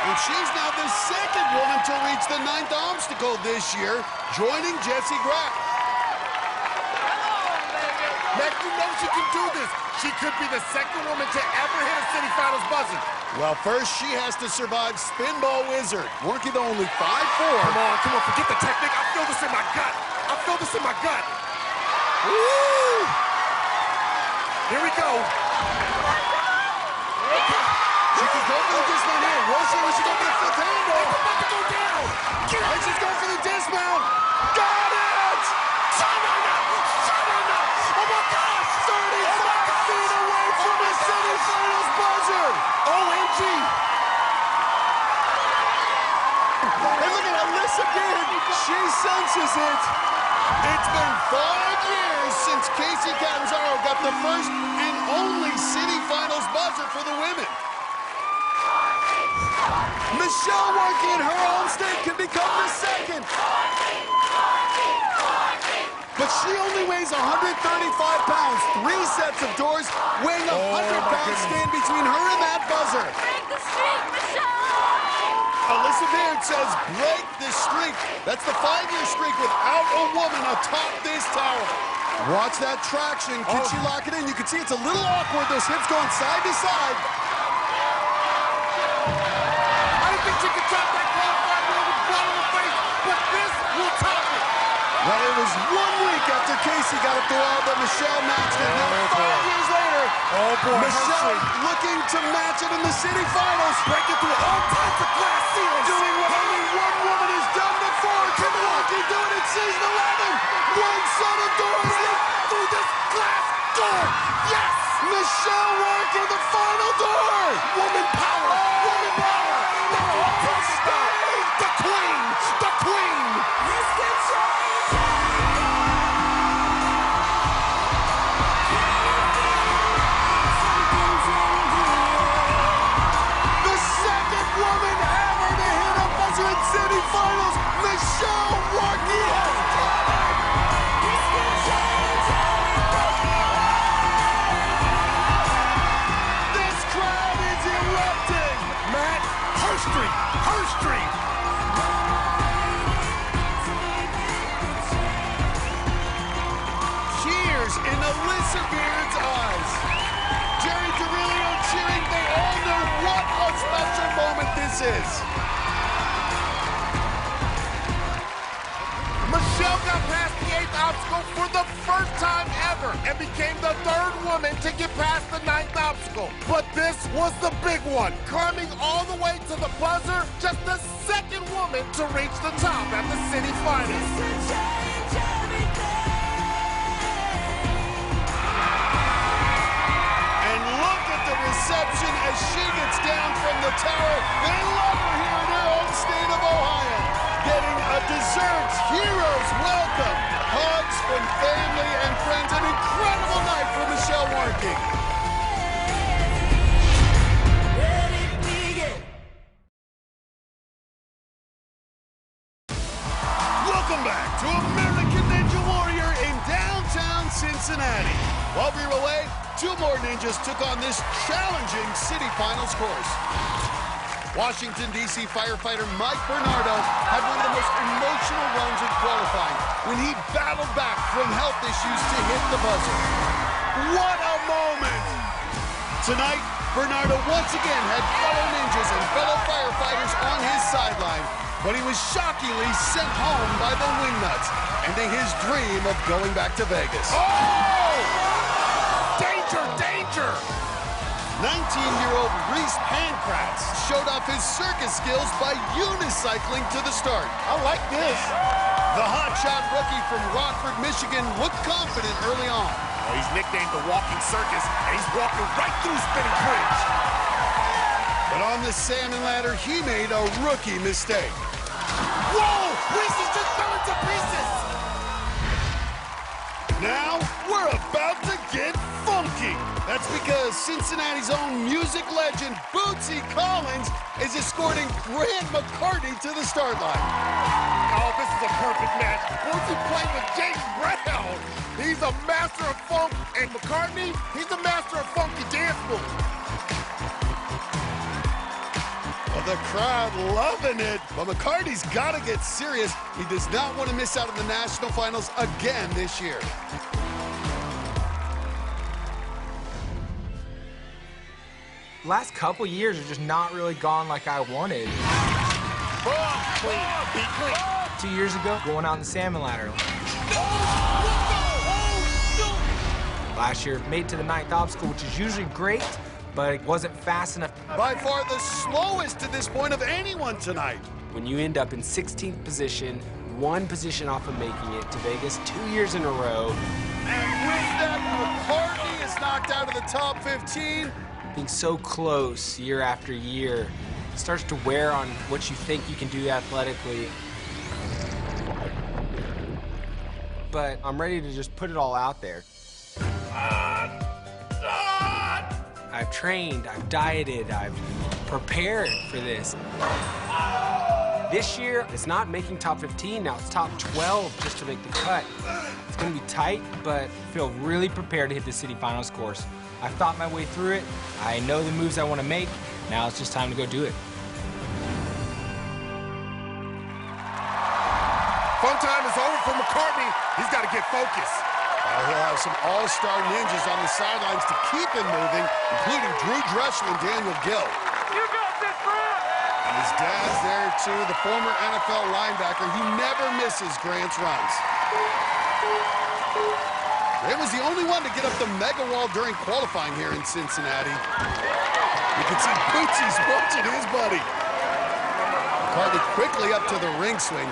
And she's now the 2nd woman to reach the 9th obstacle this year, joining Jessie Graff. Mac, you know she can do this. She could be the 2nd woman to ever hit a city finals buzzer. Well, first she has to survive Spinball Wizard. Rourke, though, only 5'4". Come on, forget the technique. I feel this in my gut. I feel this in my gut. Woo! Here we go. She can go for the dismount here. Rosa, where's she going for the 5th handle? It's about to go down. And she's going for the dismount. Got it! Oh, my gosh. 35 feet away from the city finals buzzer. OMG. And look at Alyssa Beard. She senses it. It's been 5 years since Casey Catanzaro got the first and only city finals buzzer for the women. Michelle Rourke in her own state can become the 2nd. But she only weighs 135 pounds, 3 sets sets of doors, weighing 100 pounds, stand between her and that buzzer. Break the streak, Michelle! Alyssa Beard says, break this streak. That's the 5-year streak without a woman atop this tower. Watch that traction. Can she lock it in? You can see it's a little awkward, those hips going side to side. I didn't think she could top that qualified wheel with blood on her face, but this will top it. Well, it was 1 week after Casey got up the wall that Michelle matched it. Now, 5 years later, Michelle looking to match it in the city finals. Breaking through all types of glass ceilings. Doing what only one woman has done before. Can Milwaukee do it in season 11? One set of doors through this glass door. Yes! Michelle Walker, the final door. Woman power. Woman power. The queen. The queen. This can change The second woman ever to hit a buzzer in city finals, Michelle Walker has done it. This can change This crowd is erupting. Matt, her streak. Her streak. Tears in Alyssa Beard's eyes. Jerry DeRilio cheering. They all know what a special moment this is. Michelle got past the 8th obstacle for the first time ever and became the 3rd woman to get past the 9th obstacle. But this was the big one, climbing all the way to the buzzer, just the 2nd woman to reach the top at the city finals. And look at the reception as she gets down from the tower. They love her here in her home state of Ohio. Getting a deserved hero's welcome. Hugs from family and friends. An incredible night for Michelle Warnke. Welcome back to American Ninja Warrior in downtown Cincinnati. While we were away, 2 more ninjas took on this challenging city finals course. Washington, D.C. firefighter Mike Bernardo had one of the most emotional runs in qualifying when he battled back from health issues to hit the buzzer. What a moment! Tonight, Bernardo once again had fellow ninjas and fellow firefighters on his sideline, but he was shockingly sent home by the wingnuts, ending his dream of going back to Vegas. Oh! Danger, danger! 19-year-old Reese Pancratz showed off his circus skills by unicycling to the start. I like this. The hotshot rookie from Rockford, Michigan looked confident early on. Oh, he's nicknamed the Walking Circus, and he's walking right through Spinning Bridge. But on the salmon ladder, he made a rookie mistake. Whoa! Reese is just falling to pieces! Now, we're about to get funky. That's because Cincinnati's own music legend, Bootsy Collins, is escorting Grant McCartney to the start line. Oh, this is a perfect match. Bootsy playing with James Brown. He's a master of funk, and McCartney, he's a master of funky dance moves. Well, the crowd loving it, but McCartney's got to get serious. He does not want to miss out on the national finals again this year. Last couple years are just not really gone like I wanted. Clean, be clean. 2 years ago, going out on the salmon ladder. Last year, made it to the 9th obstacle, which is usually great, but it wasn't fast enough. By far the slowest to this point of anyone tonight. When you end up in 16th position, 1 position off of making it to Vegas 2 years in a row. And with that, McCartney is knocked out of the top 15. Being so close year after year starts to wear on what you think you can do athletically. But I'm ready to just put it all out there. I've trained, I've dieted, I've prepared for this. This year, it's not making top 15 now, it's top 12 just to make the cut. It's gonna be tight, but I feel really prepared to hit the city finals course. I've thought my way through it. I know the moves I want to make. Now it's just time to go do it. Fun time is over for McCartney. He's got to get focused. He'll have some all-star ninjas on the sidelines to keep him moving, including Drew Dressel and Daniel Gill. You got this, Grant! And his dad's there, too, the former NFL linebacker. He never misses Grant's runs. Grant was the only one to get up the mega wall during qualifying here in Cincinnati. You can see Bootsy's watching his buddy. McCartney quickly up to the ring swing.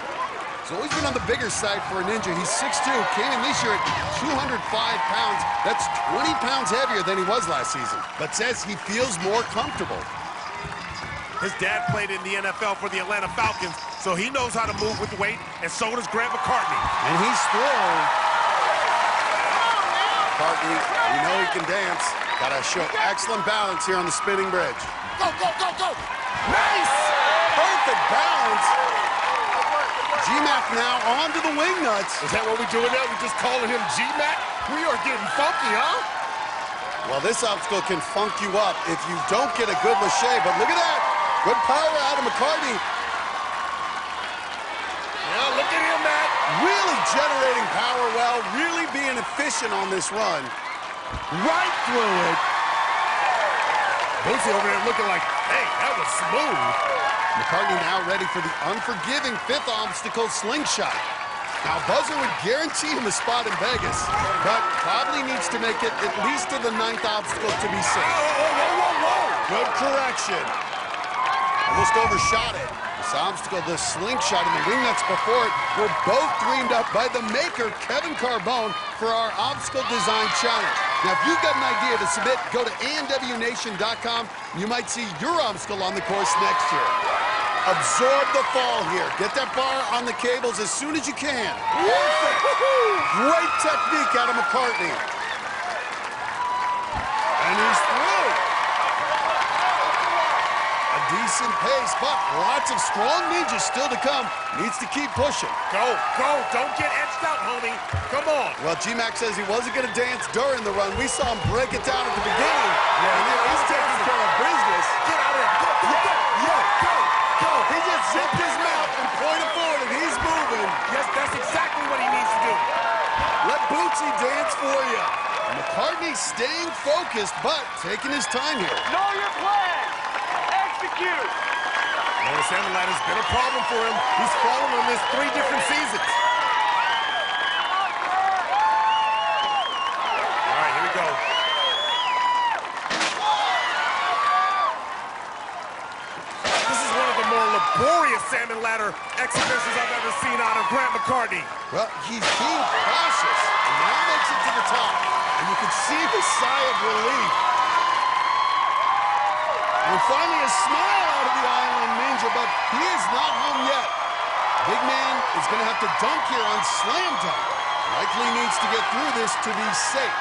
He's always been on the bigger side for a ninja. He's 6'2", came in this year at 205 pounds. That's 20 pounds heavier than he was last season, but says he feels more comfortable. His dad played in the NFL for the Atlanta Falcons, so he knows how to move with weight, and so does Grant McCartney. And he's throwing. McCartney, we know he can dance. Gotta show excellent balance here on the spinning bridge. Go, go, go, go! Nice! Perfect balance. G-Mac now onto the wing nuts. Is that what we're doing now? We're just calling him G-Mac? We are getting funky, huh? Well, this obstacle can funk you up if you don't get a good lache, but look at that. Good power out of McCartney. Yeah, look at him, Matt. Really generating power well, really being efficient on this run. Right through it. Bootsy over there looking like, hey, that was smooth. McCartney now ready for the unforgiving fifth obstacle, slingshot. Now, Buzzer would guarantee him a spot in Vegas, but probably needs to make it at least to the 9th obstacle to be safe. Whoa. Good correction. Almost overshot it. This obstacle, the slingshot, and the wing nuts before it were both dreamed up by the maker, Kevin Carbone, for our obstacle design challenge. Now, if you've got an idea to submit, go to ANWNation.com. You might see your obstacle on the course next year. Absorb the fall here. Get that bar on the cables as soon as you can. Great technique out of McCartney. And he's through. A decent pace, but lots of strong ninjas still to come. Needs to keep pushing. Go, go. Don't get edged out, homie. Come on. Well, G-Mac says he wasn't going to dance during the run. We saw him break it down at the beginning. Yeah, and then he's taking care of business. Get out of there. Go. He just zipped his mouth and pointed forward, and he's moving. Yes, that's exactly what he needs to do. Let Bootsy dance for you. McCartney staying focused, but taking his time here. Know your plan. Execute. Well, the salmon ladder's been a problem for him. He's fallen on this 3 different seasons. All right, here we go. Laborious salmon ladder exhibitions I've ever seen out of Grant McCartney. Well, he's being cautious, and now makes it to the top. And you can see the sigh of relief. And finally a smile out of the Island Ninja, but he is not home yet. Big man is going to have to dunk here on Slam Dunk. Likely needs to get through this to be safe,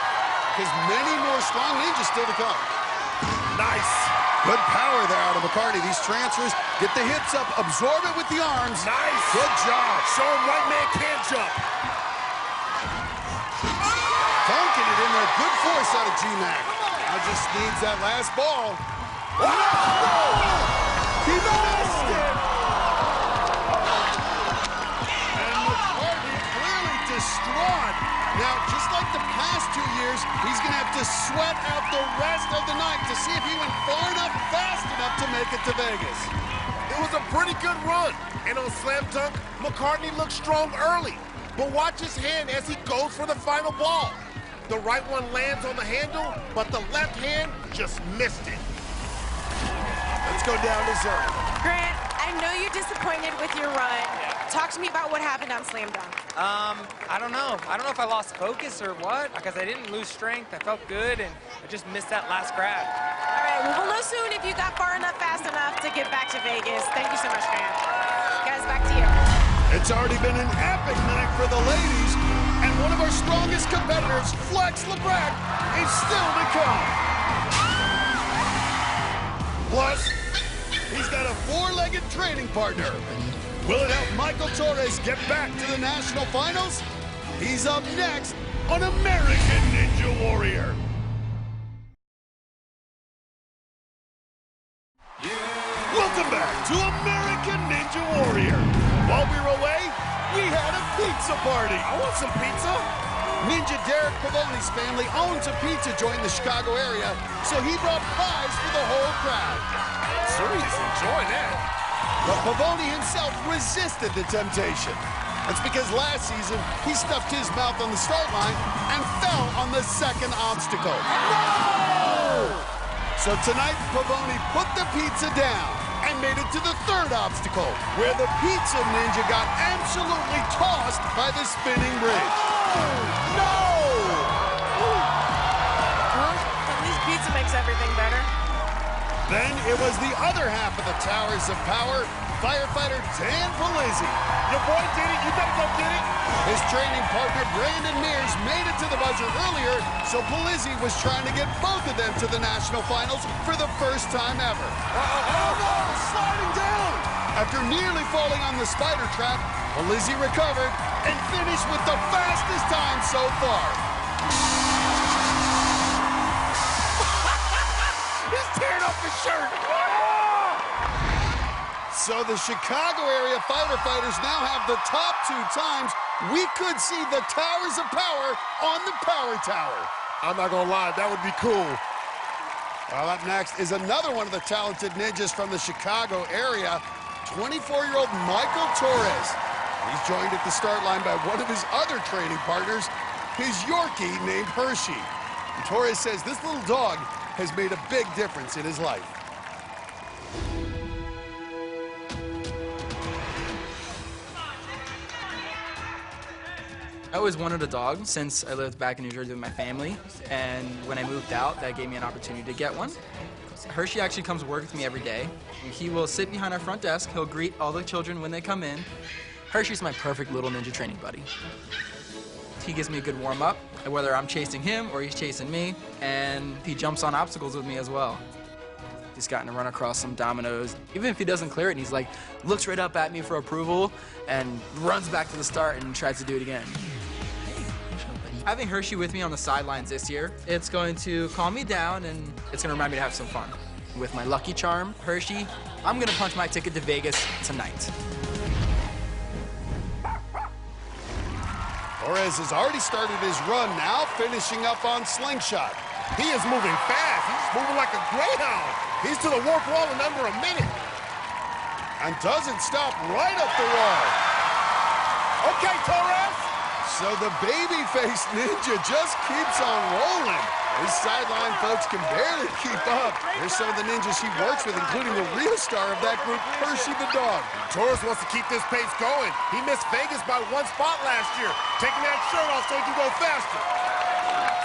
because many more strong ninjas still to come. Nice. Good power there out of McCartney. These transfers, get the hips up, absorb it with the arms. Nice. Good job. Show him white man can jump. Dunking it in there. Good force out of G-Mac. Now just needs that last ball. Oh! He missed it. And McCartney clearly distraught. Now, just like the past 2 years, he's going to have to sweat out the rest of the night to see if he went far enough, fast enough to make it to Vegas. It was a pretty good run. And on Slam Dunk, McCartney looked strong early. But watch his hand as he goes for the final ball. The right one lands on the handle, but the left hand just missed it. Let's go down to zone. Grant, I know you're disappointed with your run. Talk to me about what happened on Slam Dunk. I don't know. I don't know if I lost focus or what, because I didn't lose strength. I felt good, and I just missed that last grab. All right, well, we'll know soon if you got far enough, fast enough to get back to Vegas. Thank you so much, Grant. Guys, back to you. It's already been an epic night for the ladies, and one of our strongest competitors, Flex LeBrack, is still to come. Plus, he's got a 4-legged training partner. Will it help Michael Torres get back to the national finals? He's up next on American Ninja Warrior. Welcome back to American Ninja Warrior. While we were away, we had a pizza party. I want some pizza. Ninja Derek Pavone's family owns a pizza joint in the Chicago area, so he brought pies for the whole crowd. Sure, he's enjoying that. But Pavone himself resisted the temptation. That's because last season, he stuffed his mouth on the start line and fell on the second obstacle. No! So tonight, Pavone put the pizza down and made it to the third obstacle, where the pizza ninja got absolutely tossed by the spinning bridge. No! At least pizza makes everything better. Then it was the other half of the Towers of Power, firefighter Dan Polizzi. Your boy did it, you better go get it. His training partner Brandon Mears made it to the buzzer earlier, so Polizzi was trying to get both of them to the national finals for the first time ever. Oh no, sliding down! After nearly falling on the spider trap, Polizzi recovered and finished with the fastest time so far. He's tearing up his shirt. So the Chicago area fighter fighters now have the top 2 times. We could see the Towers of Power on the Power Tower. I'm not gonna lie, that would be cool. Well, up next is another one of the talented ninjas from the Chicago area, 24-year-old Michael Torres. He's joined at the start line by one of his other training partners, his Yorkie named Hershey. And Torres says this little dog has made a big difference in his life. I always wanted a dog since I lived back in New Jersey with my family, and when I moved out, that gave me an opportunity to get one. Hershey actually comes work with me every day. He will sit behind our front desk, he'll greet all the children when they come in. Hershey's my perfect little ninja training buddy. He gives me a good warm-up, whether I'm chasing him or he's chasing me, and he jumps on obstacles with me as well. He's gotten to run across some dominoes. Even if he doesn't clear it, and he's like, looks right up at me for approval and runs back to the start and tries to do it again. Having Hershey with me on the sidelines this year, it's going to calm me down and it's going to remind me to have some fun. With my lucky charm, Hershey, I'm going to punch my ticket to Vegas tonight. Torres has already started his run now, finishing up on Slingshot. He is moving fast. He's moving like a greyhound. He's to the warp wall in under a minute. And doesn't stop right up the wall. Okay, Torres. So the baby-faced ninja just keeps on rolling. His sideline folks can barely keep up. Here's some of the ninjas he works with, including the real star of that group, Hershey the dog. Torres wants to keep this pace going. He missed Vegas by 1 spot last year, taking that shirt off so he can go faster.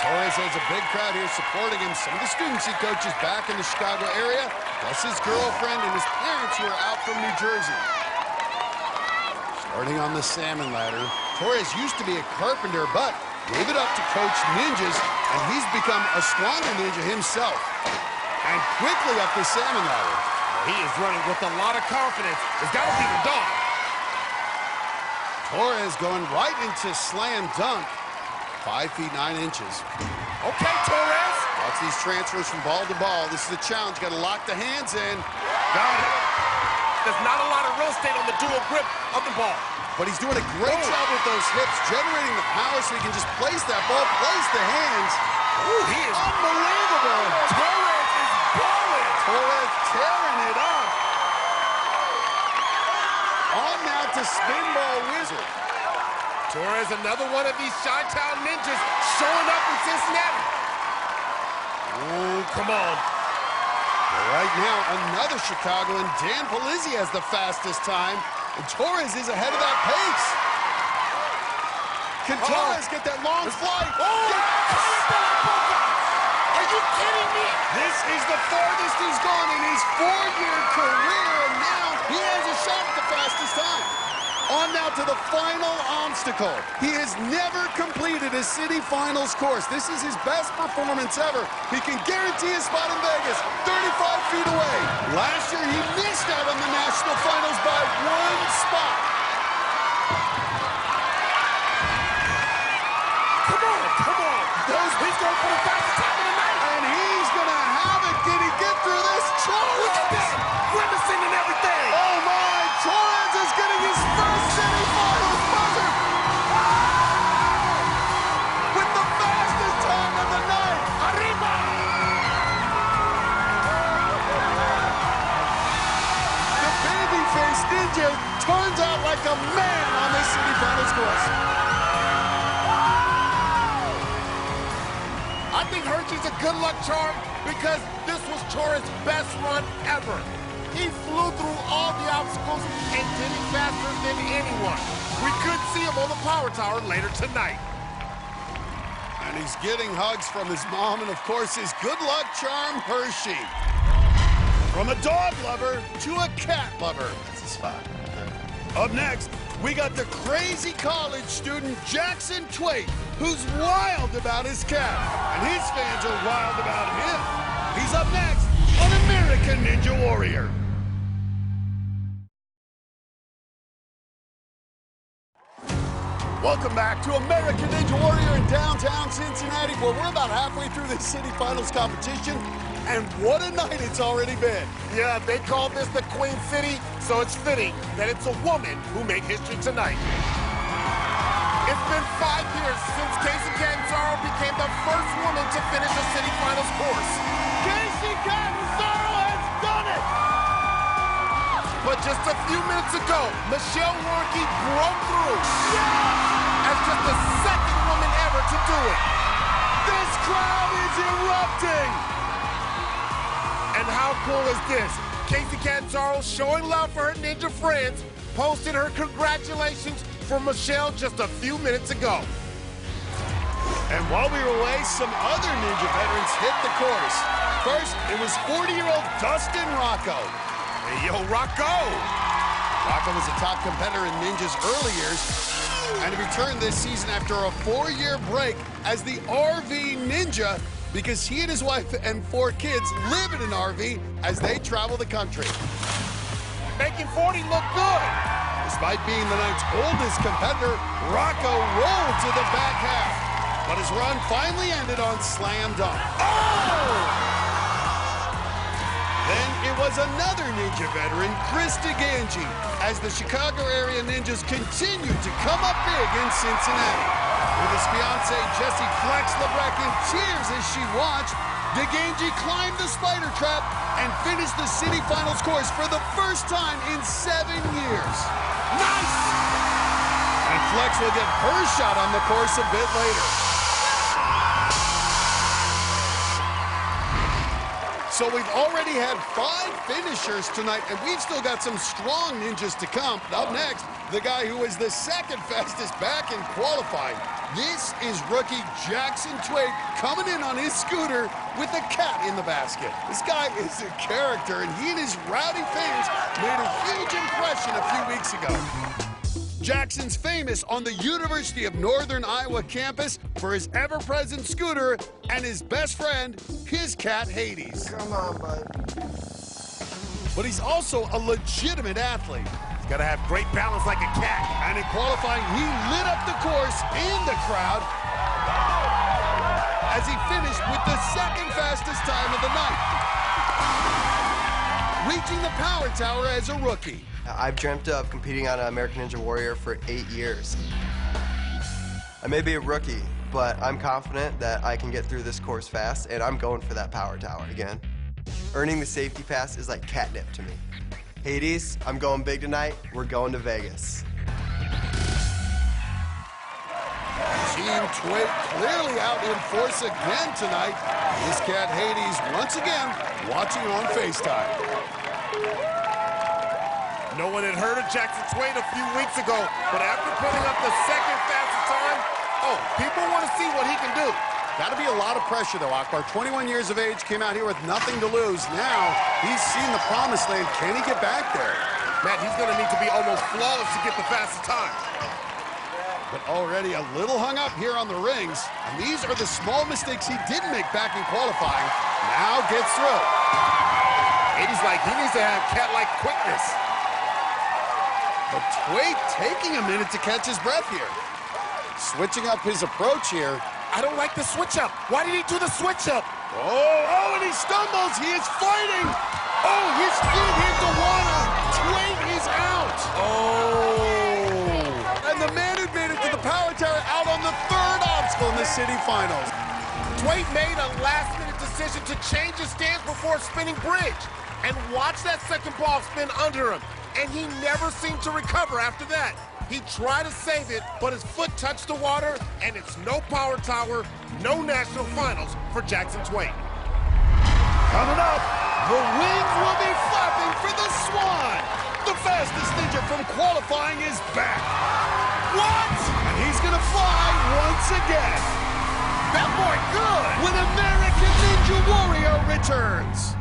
Torres has a big crowd here supporting him. Some of the students he coaches back in the Chicago area, plus his girlfriend and his parents who are out from New Jersey. Starting on the salmon ladder, Torres used to be a carpenter, but gave it up to coach ninjas, and he's become a stronger ninja himself. And quickly up the salmon ladder. He is running with a lot of confidence. It's got to be the dog. Torres going right into slam dunk. 5 feet 9 inches. Okay, Torres. Watch these transfers from ball to ball. This is a challenge. Got to lock the hands in. Got it. There's not a lot of real estate on the dual grip of the ball. But he's doing a great job with those hips, generating the power so he can just place that ball, place the hands. Ooh, he is unbelievable. Torres is balling. Torres tearing it up. On now to Spinball Wizard. Torres, another one of these Chi-Town ninjas showing up in Cincinnati. Oh, come on. Right now, another Chicagoan, Dan Polizzi, has the fastest time, and Torres is ahead of that pace. Can Torres get that long flight? Are you kidding me? This is the farthest he's gone in his 4-year career, and now he has a shot at the fastest time. On now to the final obstacle. He has never completed a city finals course. This is his best performance ever. He can guarantee a spot in Vegas, 35 feet away. Last year, he missed out on the national finals by 1 spot. Come on, come on. He's going for the fastest time of the night. And he's going to have it. Can he get through this? Look at this. Grimacing and everything. Oh, my. Torres is getting his first city finals buzzer. With the fastest time of the night. Arriba. The babyface ninja turns out like a man on this city finals course. I think Hershey's a good luck charm because this was Torres' best run ever. He flew through all the obstacles and did it faster than anyone. We could see him on the power tower later tonight. And he's getting hugs from his mom and, of course, his good luck charm, Hershey. From a dog lover to a cat lover. That's a spot right there. Up next, we got the crazy college student Jackson Twait, who's wild about his cat. And his fans are wild about him. He's up next on American Ninja Warrior. Welcome back to American Ninja Warrior in downtown Cincinnati, where we're about halfway through the city finals competition, and what a night it's already been. Yeah, they call this the Queen City, so it's fitting that it's a woman who made history tonight. It's been 5 years since Casey Catanzaro became the first woman to finish a city finals course. Casey Catanzaro has done it! But just a few minutes ago, Michelle Warnke broke through as just the second woman ever to do it. This crowd is erupting! And how cool is this? Casey Catanzaro showing love for her ninja friends, posted her congratulations for Michelle just a few minutes ago. And while we were away, some other ninja veterans hit the course. First, it was 40-year-old Dustin Rocco. Hey, yo, Rocco! Rocco was a top competitor in ninja's early years, and he returned this season after a 4-year break as the RV Ninja because he and his wife and 4 kids live in an RV as they travel the country. Making 40 look good. Despite being the night's oldest competitor, Rocco rolled to the back half, but his run finally ended on slam dunk. Oh! Then it was another ninja veteran, Chris DeGangi, as the Chicago area ninjas continued to come up big in Cincinnati. With his fiancée, Jessie Flex LeBrecq, in tears as she watched, DeGangi climbed the spider trap and finished the city finals course for the first time in 7 years. Nice! And Flex will get her shot on the course a bit later. So we've already had 5 finishers tonight, and we've still got some strong ninjas to come. Up next, the guy who was the second fastest back in qualifying. This is rookie Jackson Twait coming in on his scooter with a cat in the basket. This guy is a character, and he and his rowdy fans made a huge impression a few weeks ago. Jackson's famous on the University of Northern Iowa campus for his ever-present scooter and his best friend, his cat, Hades. Come on, bud. But he's also a legitimate athlete. He's got to have great balance like a cat. And in qualifying, he lit up the course and the crowd as he finished with the second fastest time of the night, reaching the power tower as a rookie. I've dreamt of competing on American Ninja Warrior for 8 years. I may be a rookie, but I'm confident that I can get through this course fast, and I'm going for that power tower again. Earning the safety pass is like catnip to me. Hades, I'm going big tonight. We're going to Vegas. Team Twait clearly out in force again tonight. His cat Hades once again watching on FaceTime. No one had heard of Jackson Twait a few weeks ago, but after putting up the second fastest time, people want to see what he can do. Got to be a lot of pressure, though, Akbar. 21 years of age, came out here with nothing to lose. Now, he's seen the promised land. Can he get back there? Matt, he's going to need to be almost flawless to get the fastest time. But already a little hung up here on the rings. And these are the small mistakes he did make back in qualifying. Now gets through. It is like he needs to have cat-like quickness. But Twait taking a minute to catch his breath here. Switching up his approach here. I don't like the switch up. Why did he do the switch up? Oh, and he stumbles. He is fighting. Oh, his feet hit the water. Twait is out. Oh. And the man who made it to the power tower out on the third obstacle in the city finals. Twait made a last-minute decision to change his stance before spinning bridge. And watch that second ball spin under him. And he never seemed to recover after that. He tried to save it, but his foot touched the water, and it's no power tower, no national finals for Jackson Twait. Coming up, the wings will be flapping for the Swan. The fastest ninja from qualifying is back. What? And he's gonna fly once again. That boy good! When American Ninja Warrior returns.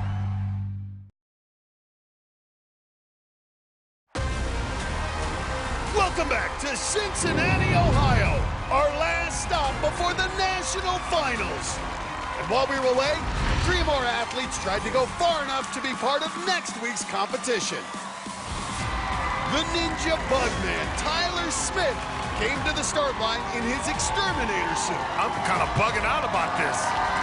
Welcome back to Cincinnati, Ohio, our last stop before the national finals. And while we were away, 3 more athletes tried to go far enough to be part of next week's competition. The Ninja Bugman, Tyler Smith, came to the start line in his exterminator suit. I'm kind of bugging out about this.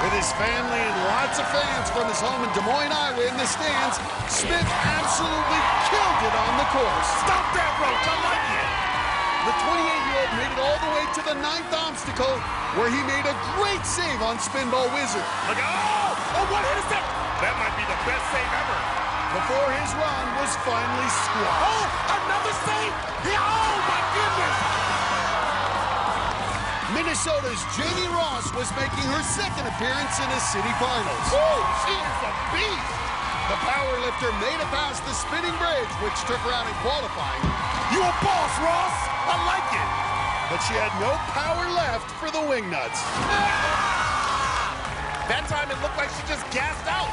With his family and lots of fans from his home in Des Moines, Iowa in the stands, Smith absolutely killed it on the course. Stop that, Roach, I like it. The 28-year-old made it all the way to the 9th obstacle, where he made a great save on Spinball Wizard. Look, oh, what hit is that? That might be the best save ever. Before his run was finally squashed. Oh, another save? Oh, my goodness. Minnesota's Jamie Ross was making her second appearance in the city finals. Woo, she is a beast. The powerlifter made it past the spinning bridge, which took her out in qualifying. You a boss, Ross. I like it. But she had no power left for the wingnuts. That time it looked like she just gassed out.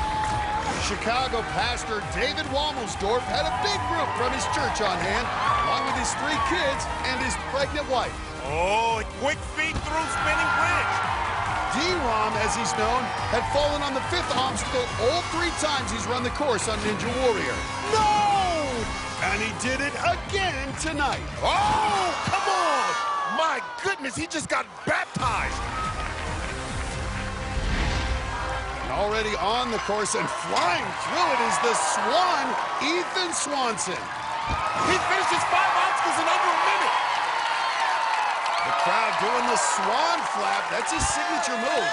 Chicago pastor David Wamelsdorf had a big group from his church on hand, along with his 3 kids and his pregnant wife. Oh, quick feet through spinning bridge. D-Rom, as he's known, had fallen on the 5th obstacle all 3 times he's run the course on Ninja Warrior. No! And he did it again tonight. Oh, come on! My goodness, he just got baptized. And already on the course and flying through it is the Swan, Ethan Swanson. He finishes 5 obstacles in under a minute. The crowd doing the Swan flap. That's his signature move.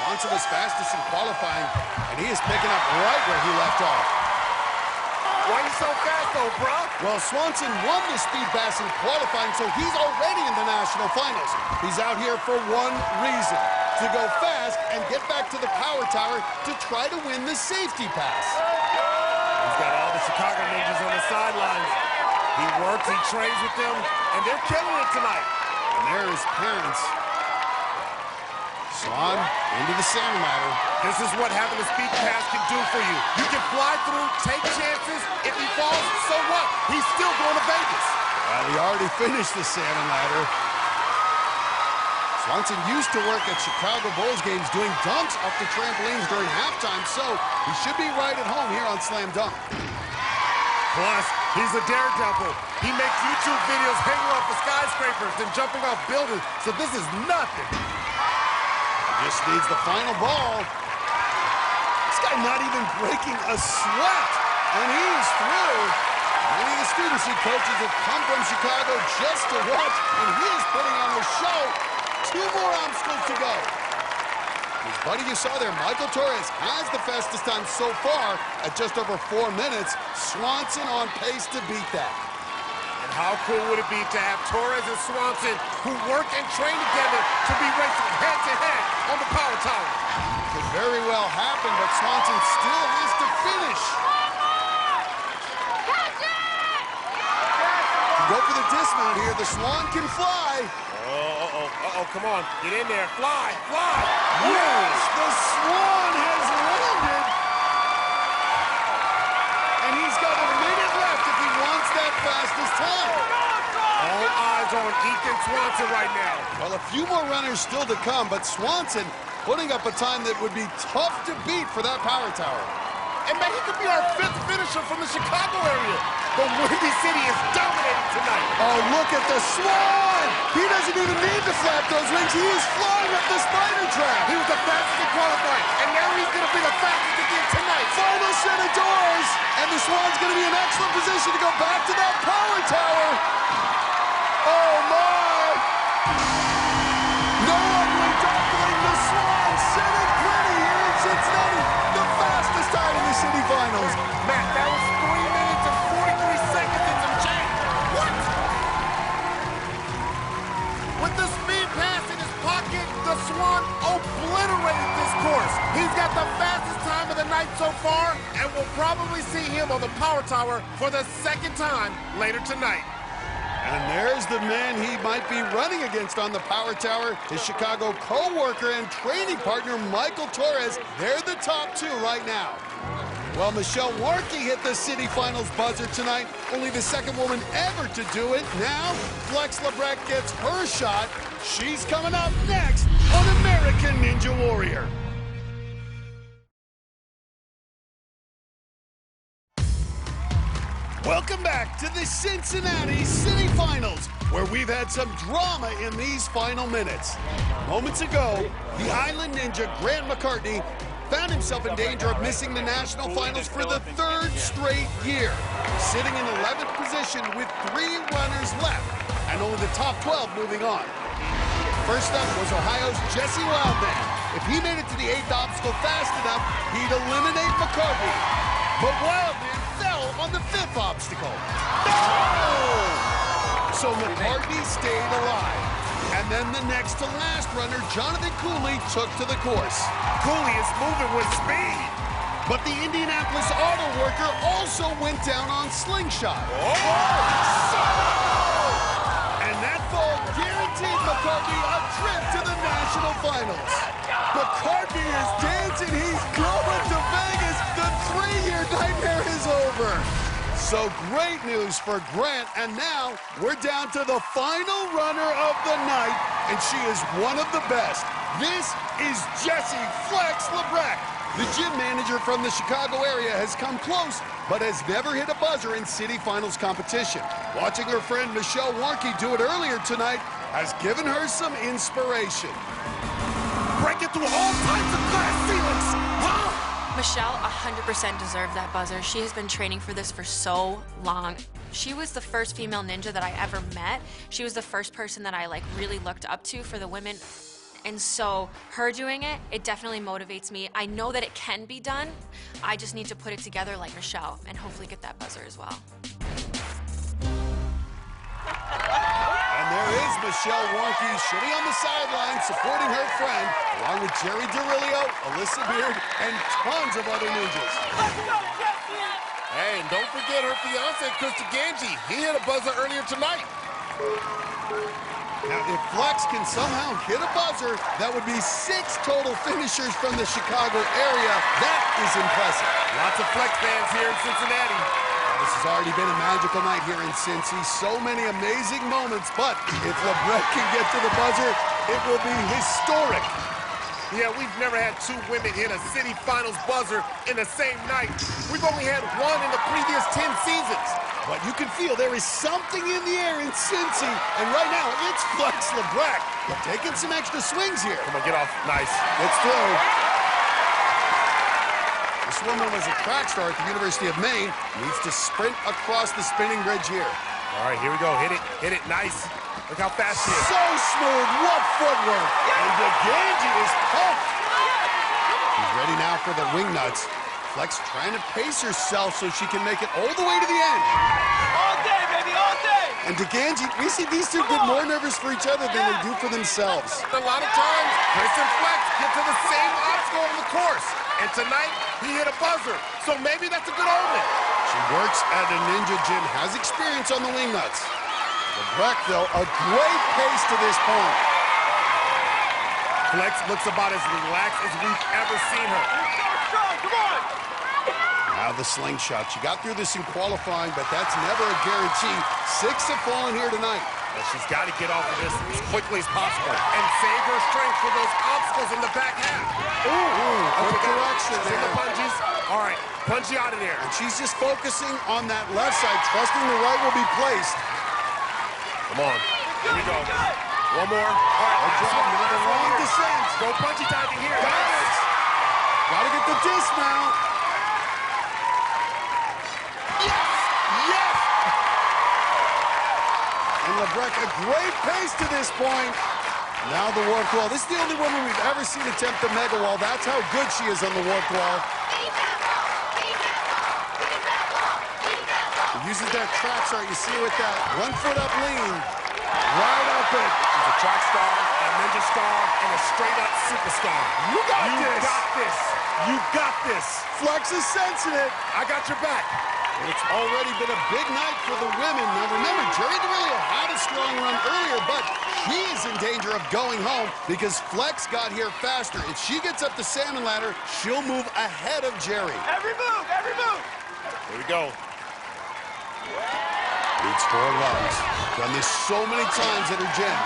Swanson was fastest in qualifying, and he is picking up right where he left off. Why you so fast, though, bro? Well, Swanson won the speed pass in qualifying, so he's already in the national finals. He's out here for one reason, to go fast and get back to the power tower to try to win the safety pass. He's got all the Chicago Ninjas on the sidelines. He works, he trains with them, and they're killing it tonight. And there his parents. Swan into the sand ladder. This is what having a speed pass can do for you. You can fly through, take chances. If he falls, so what? He's still going to Vegas. Well, he already finished the salmon ladder. Swanson used to work at Chicago Bulls games doing dunks off the trampolines during halftime, so he should be right at home here on Slam Dunk. Plus, he's a daredevil. He makes YouTube videos hanging off of skyscrapers and jumping off buildings, so this is nothing. Just needs the final ball. This guy not even breaking a sweat, and he's through. Many of the students he coaches have come from Chicago just to watch, and he is putting on a show. 2 more obstacles to go. His buddy you saw there, Michael Torres, has the fastest time so far at just over 4 minutes. Swanson on pace to beat that. And how cool would it be to have Torres and Swanson, who work and train together, to be racing head-to-head on the power tower? Could very well happen, but Swanson still has to finish. Go for the dismount here. The Swan can fly. Come on. Get in there. Fly, fly. Yes, the Swan has landed. And he's He's got a minute left if he wants that fastest time. All eyes on Ethan Swanson right now. Well, a few more runners still to come, but Swanson putting up a time that would be tough to beat for that power tower. And man, he could be our 5th finisher from the Chicago area. The Windy City is dominating tonight. Oh, look at the Swan! He doesn't even need to flap those wings. He is flying up the spider trap. He was the fastest in qualifying, and now he's going to be the fastest again tonight. Final set of doors, and the Swan's going to be in excellent position to go back to that power tower. Oh, my! No ugly duckling, the Swan sitting pretty here in Cincinnati. The fastest time in the city finals. Matt, that was 3 minutes and 43 seconds and some change. What? With the speed pass in his pocket, the Swan obliterated this course. He's got the fastest time of the night so far, and we'll probably see him on the power tower for the 2nd time later tonight. And there's the man he might be running against on the power tower, his Chicago co-worker and training partner, Michael Torres. They're the top 2 right now. Well, Michelle Warnke hit the city finals buzzer tonight, only the 2nd woman ever to do it. Now, Flex Lebrecht gets her shot. She's coming up next on American Ninja Warrior. Welcome back to the Cincinnati City Finals, where we've had some drama in these final minutes. Moments ago, the Island Ninja Grant McCartney found himself in danger of missing the national finals for the 3rd straight year, sitting in 11th position with 3 runners left and only the top 12 moving on. First up was Ohio's Jesse Wildman. If he made it to the 8th obstacle fast enough, he'd eliminate McCartney. But Wildman fell on the 5th obstacle. No! So McCartney stayed alive. And then the next to last runner, Jonathan Cooley, took to the course. Cooley is moving with speed. But the Indianapolis auto worker also went down on slingshot. And that fall guaranteed McCartney a trip to the national finals. McCartney is dancing. He's going to Vegas. The 3-year nightmare is over. So great news for Grant, and now we're down to the final runner of the night, and she is one of the best. This is Jessie Flex Lebrecht. The gym manager from the Chicago area has come close, but has never hit a buzzer in city finals competition. Watching her friend Michelle Warnke do it earlier tonight has given her some inspiration. Breaking through all types of glass ceilings. Huh? Michelle 100% deserved that buzzer. She has been training for this for so long. She was the first female ninja that I ever met. She was the first person that I really looked up to for the women. And so her doing it, it definitely motivates me. I know that it can be done. I just need to put it together like Michelle and hopefully get that buzzer as well. And there is Michelle Warnke sitting on the sideline supporting her friend, along with Jerry Derillo, Alyssa Beard, and tons of other ninjas. Hey, and don't forget her fiance, Krista Ganji. He hit a buzzer earlier tonight. Now, if Flex can somehow hit a buzzer, that would be 6 total finishers from the Chicago area. That is impressive. Lots of Flex fans here in Cincinnati. This has already been a magical night here in Cincy. So many amazing moments, but if Lebrecht can get to the buzzer, it will be historic. Yeah, we've never had 2 women hit a city finals buzzer in the same night. We've only had 1 in the previous 10 seasons. But you can feel there is something in the air in Cincy, and right now it's Flex Lebrecht taking some extra swings here. Come on, get off. Nice. It's through. This woman was a track star at the University of Maine. Needs to sprint across the spinning bridge here. All right, here we go. Hit it. Hit it. Nice. Look how fast she is. So smooth. What footwork. And the Ganji is pumped. He's ready now for the wing nuts. Flex trying to pace herself so she can make it all the way to the end. All day, baby, all day. And DeGanji, we see these two get more nervous for each other than they do for themselves. A lot of times, Chris and Flex get to the same obstacle on the course. And tonight, he hit a buzzer. So maybe that's a good omen. She works at a ninja gym, has experience on the wing nuts. Lebrecht, though, a great pace to this point. Flex looks about as relaxed as we've ever seen her. You're so strong, come on! Now the slingshot. She got through this in qualifying, but that's never a guarantee. 6 have fallen here tonight. And she's got to get off of this as quickly as possible and save her strength for those obstacles in the back half. Good direction She's in the punches. All right, punch you out of there. And she's just focusing on that left side, trusting the right will be placed. Come on. Here we go. One more. All right. Good job. Another long descent. Go punchy diving here. Got it. Got to get the dismount. Yes! Yes! And Lebrecht, a great pace to this point. Now the warped wall. This is the only woman we've ever seen attempt the mega wall. That's how good she is on the warped wall. Uses that track start. You see with that 1 foot up lean. Right up it. She's a track star, a ninja star, and a straight up superstar. You got this. this. You got this. You got this. Flex is sensing it. I got your back. And it's already been a big night for the women. Now remember, Jerry DeRillo had a strong run earlier, but she is in danger of going home because Flex got here faster. If she gets up the salmon ladder, she'll move ahead of Jerry. Every move, every move. Here we go. Beats 4 lungs. Done this so many times at her gym.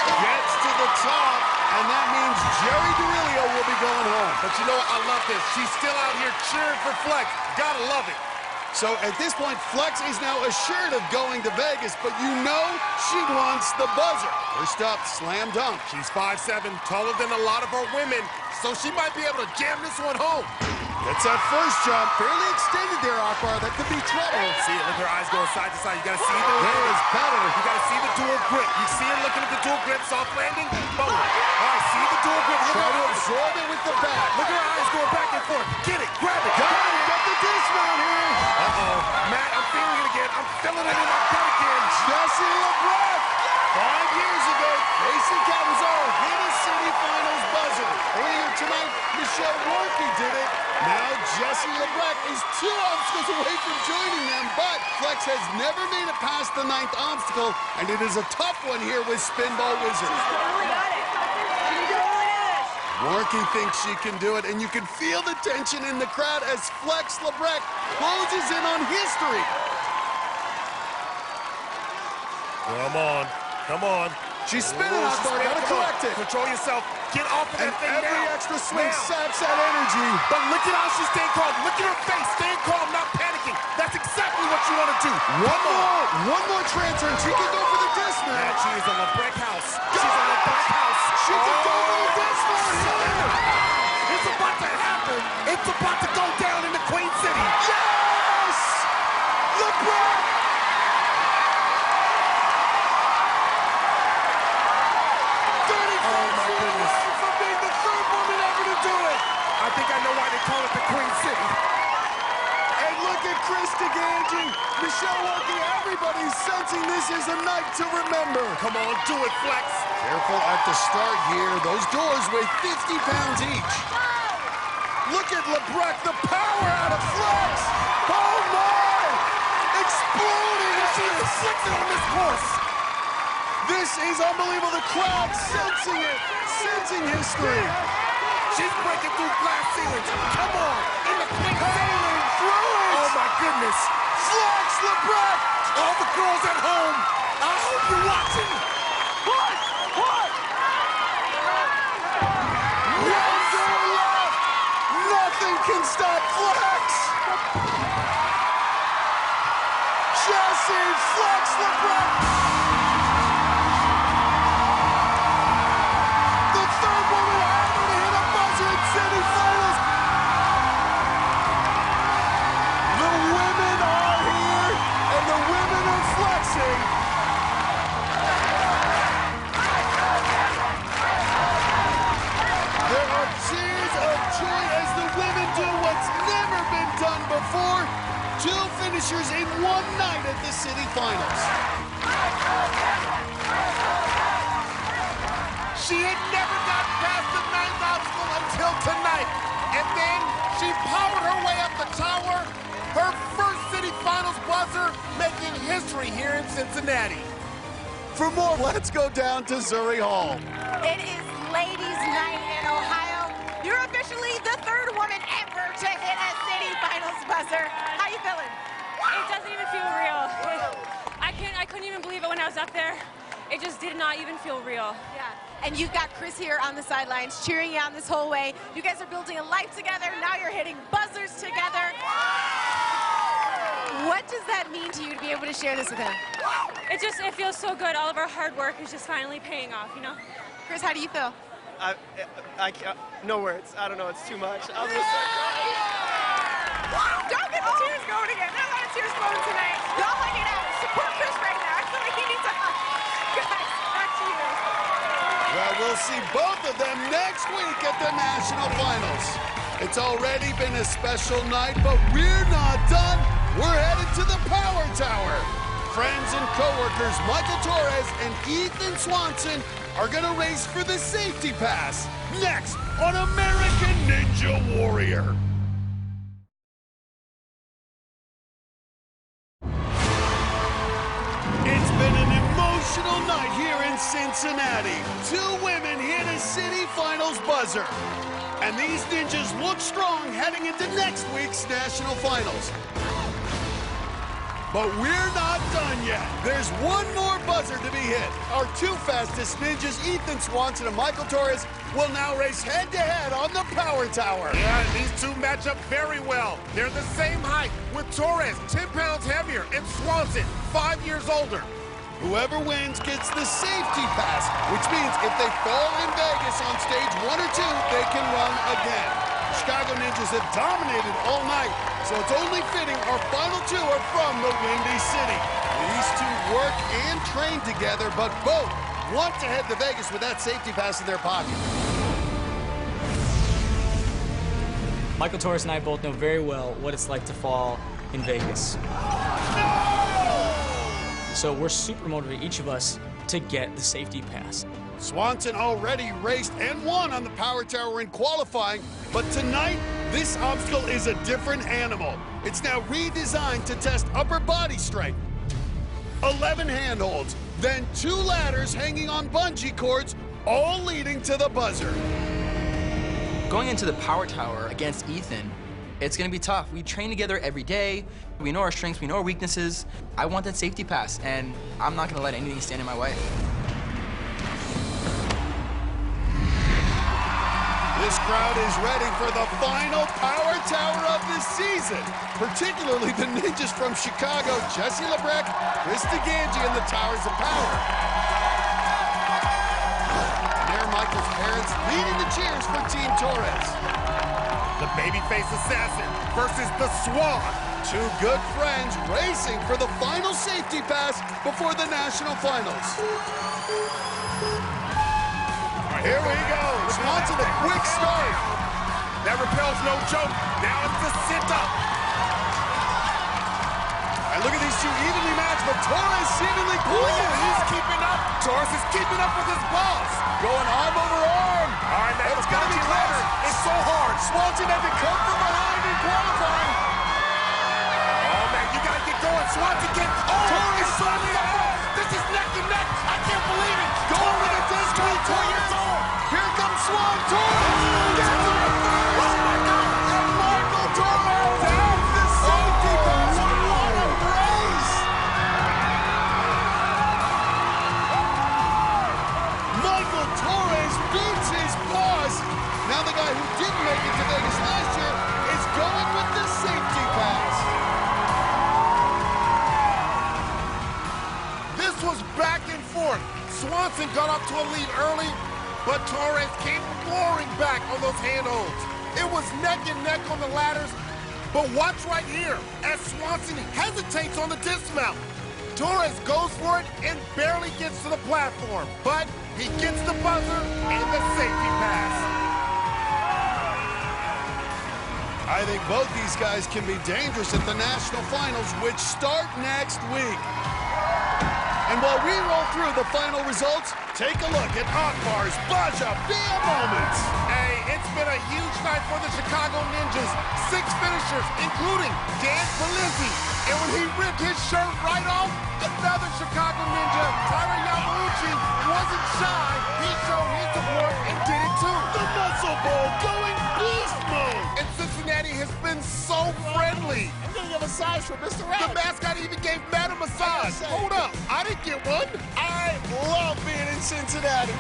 Gets to the top, and that means Jerry DeRillo will be going home. But you know what? I love this. She's still out here cheering for Flex. Gotta love it. So at this point, Flex is now assured of going to Vegas, but you know she wants the buzzer. First up, slam dunk. She's 5'7", taller than a lot of our women, so she might be able to jam this one home. Gets that first jump, fairly extended there, Akbar. That could be trouble. See it, look at her eyes going side to side. You gotta see the There is better. You gotta see the dual grip. You see her looking at the dual grip, soft landing, boom. All right, see the dual grip. Look Try at to her eyes. absorb it with the back. Look at her eyes going back and forth. Get it, grab it. Got it, got the dismount here. Uh-oh. Matt, I'm feeling it again. I'm feeling it in my gut again. Jessie Lebrecht, 5 years ago, facing Calvazar, hit a city finals buzzer. Earlier tonight, Michelle Warnke did it. Now Jessie Lebrecht is 2 obstacles away from joining them, but Flex has never made it past the 9th obstacle, and it is a tough one here with Spinball Wizard. Warnke thinks she can do it, and you can feel the tension in the crowd as Flex Lebrecht closes in on history. Come on, come on. She's spinning a star, gotta correct it. Control yourself. Get off of And that thing every now. extra swing Now. saps that energy. But look at how she's staying calm. Look at her face, staying calm, not panicking. That's exactly what you want to do. One more transfer, and she can go for the dismount. Man, she is a Lebrecht house. She's a Lebrecht house. She can go for the dismount here. It's about to happen. It's about to go down in the Queen City. Yes! Lebrecht! Oh my goodness. For being the 3rd woman ever to do it. I think I know why they call it the Queen City. And look at Krista Ganji, Michelle Warnke, everybody's sensing this is a night to remember. Come on, do it, Flex. Careful at the start here. Those doors weigh 50 pounds each. Look at Lebrecht, the power out of Flex. Oh my! Exploding as she is Flex on this course. This is unbelievable. The crowd sensing it, sensing history. She's breaking through glass ceilings. Come on, in the Queen City. Through it. Oh my goodness. Flex Lebrecht. All the girls at home, I hope you're watching. What? One door left. Nothing can stop Flex. Jessie Flex Lebrecht. The 3rd woman ever to hit a buzzer in semifinals. The women are here, and the women are flexing. There are cheers of joy as the women do what's never been done before. 2 finishers in one night at the city finals. She had never got past the 9th obstacle until tonight. And then she powered her way up the tower. Her first city finals buzzer, making history here in Cincinnati. For more, let's go down to Zuri Hall. It is ladies' night in Ohio. You're officially the 3rd woman to hit a city finals buzzer. How you feeling? It doesn't even feel real. I couldn't even believe it when I was up there. It just did not even feel real. Yeah. And you've got Chris here on the sidelines cheering you on this whole way. You guys are building a life together. Now you're hitting buzzers together. What does that mean to you to be able to share this with him? It feels so good. All of our hard work is just finally paying off, you know? Chris, how do you feel? I can't, no words. I don't know, it's too much. I'm just Don't get the tears going again. There are a lot of tears flowing tonight. Y'all hug it out. Support Chris right now. I feel like he needs a hug. Guys, back to you. Well, we'll see both of them next week at the national finals. It's already been a special night, but we're not done. We're headed to the Power Tower. Friends and coworkers Michael Torres and Ethan Swanson are going to race for the safety pass next on American Ninja Warrior. It's been an emotional night here in Cincinnati. 2 women hit a city finals buzzer. And these ninjas look strong heading into next week's national finals. But we're not done yet. There's one more buzzer to be hit. Our 2 fastest ninjas, Ethan Swanson and Michael Torres, will now race head-to-head on the Power Tower. Yeah, these 2 match up very well. They're the same height, with Torres 10 pounds heavier and Swanson 5 years older. Whoever wins gets the safety pass, which means if they fall in Vegas on stage 1 or 2, they can run again. Chicago Ninjas have dominated all night, so it's only fitting our final 2 are from the Windy City. These 2 work and train together, but both want to head to Vegas with that safety pass in their pocket. Michael Torres and I both know very well what it's like to fall in Vegas. So we're super motivated, each of us, to get the safety pass. Swanson already raced and won on the Power Tower in qualifying, but tonight, this obstacle is a different animal. It's now redesigned to test upper body strength. 11 handholds, then 2 ladders hanging on bungee cords, all leading to the buzzer. Going into the Power Tower against Ethan, it's gonna be tough. We train together every day. We know our strengths, we know our weaknesses. I want that safety pass, and I'm not gonna let anything stand in my way. This crowd is ready for the final Power Tower of the season, particularly the ninjas from Chicago, Jesse LeBrecq, Chris DeGangi, and the Towers of Power. And there are Michael's parents leading the cheers for Team Torres. The babyface assassin versus the Swan. 2 good friends racing for the final safety pass before the national finals. Here we go. Swanson, a quick start. That rappel's no joke. Now it's the sit-up. And look at these 2 evenly matched, but Torres seemingly pulling it. He's keeping up. Torres is keeping up with his boss. Going arm over arm. All right, man. It's going to be close. It's so hard. Swanson had to come from behind in qualifying. Oh, man, you got to get going. Swanson get... Oh, Torres finally up. This is neck and neck. I can't believe it. Going to the distance. 24 years old. Here comes Swan Torres. Gets to the first. And Michael Torres has the safety pass. What a race. Michael Torres beats his boss. Now the guy who didn't make it to Vegas last year is going with the safety pass. This was back and forth. Swanson got up to a lead early, but Torres came roaring back on those handholds. It was neck and neck on the ladders, but watch right here as Swanson hesitates on the dismount. Torres goes for it and barely gets to the platform, but he gets the buzzer and the safety pass. I think both these guys can be dangerous at the national finals, which start next week. And while we roll through the final results, take a look at Akbar's Baja-Bia moments. Hey, it's been a huge night for the Chicago Ninjas. 6 finishers, including Dan Pelizzi. And when he ripped his shirt right off, another Chicago Ninja, Tyler Yamauchi, wasn't shy. He showed his support and did it too. The Muscle Bowl going beast mode. And Cincinnati has massage from Mr. Rat. The mascot even gave Matt a massage. Hold up, I didn't get one. I love being in Cincinnati.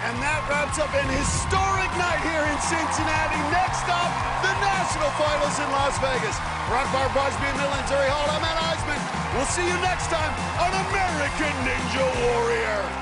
And that wraps up an historic night here in Cincinnati. Next up, the National Finals in Las Vegas. Rock Bar Bosby, Millen, Terry Hall, I'm Matt Eisman. We'll see you next time on American Ninja Warrior.